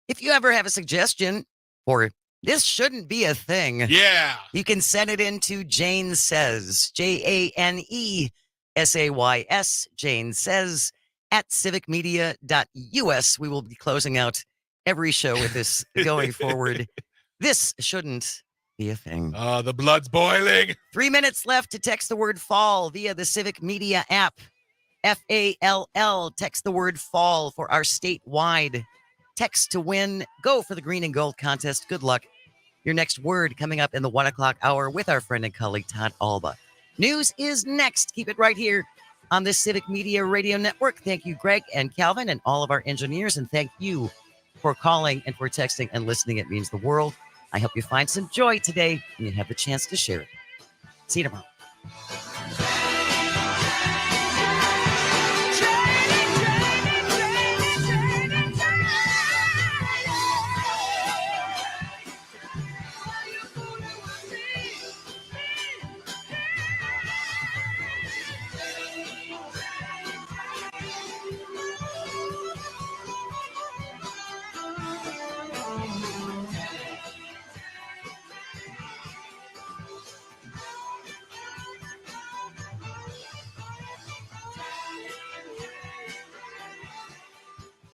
If you ever have a suggestion for this shouldn't be a thing, Yeah. you can send it into Jane Says, JaneSays, Jane Says, at civicmedia.us. We will be closing out every show with this going forward. This shouldn't be a thing. The blood's boiling. 3 minutes left to text the word fall via the Civic Media app. FALL. Text the word fall for our statewide text to win. Go for the green and gold contest. Good luck. Your next word coming up in the 1 o'clock hour with our friend and colleague, Todd Alba. News is next. Keep it right here on the Civic Media Radio Network. Thank you, Greg and Calvin and all of our engineers. And thank you for calling and for texting and listening. It means the world. I hope you find some joy today and you have the chance to share it. See you tomorrow.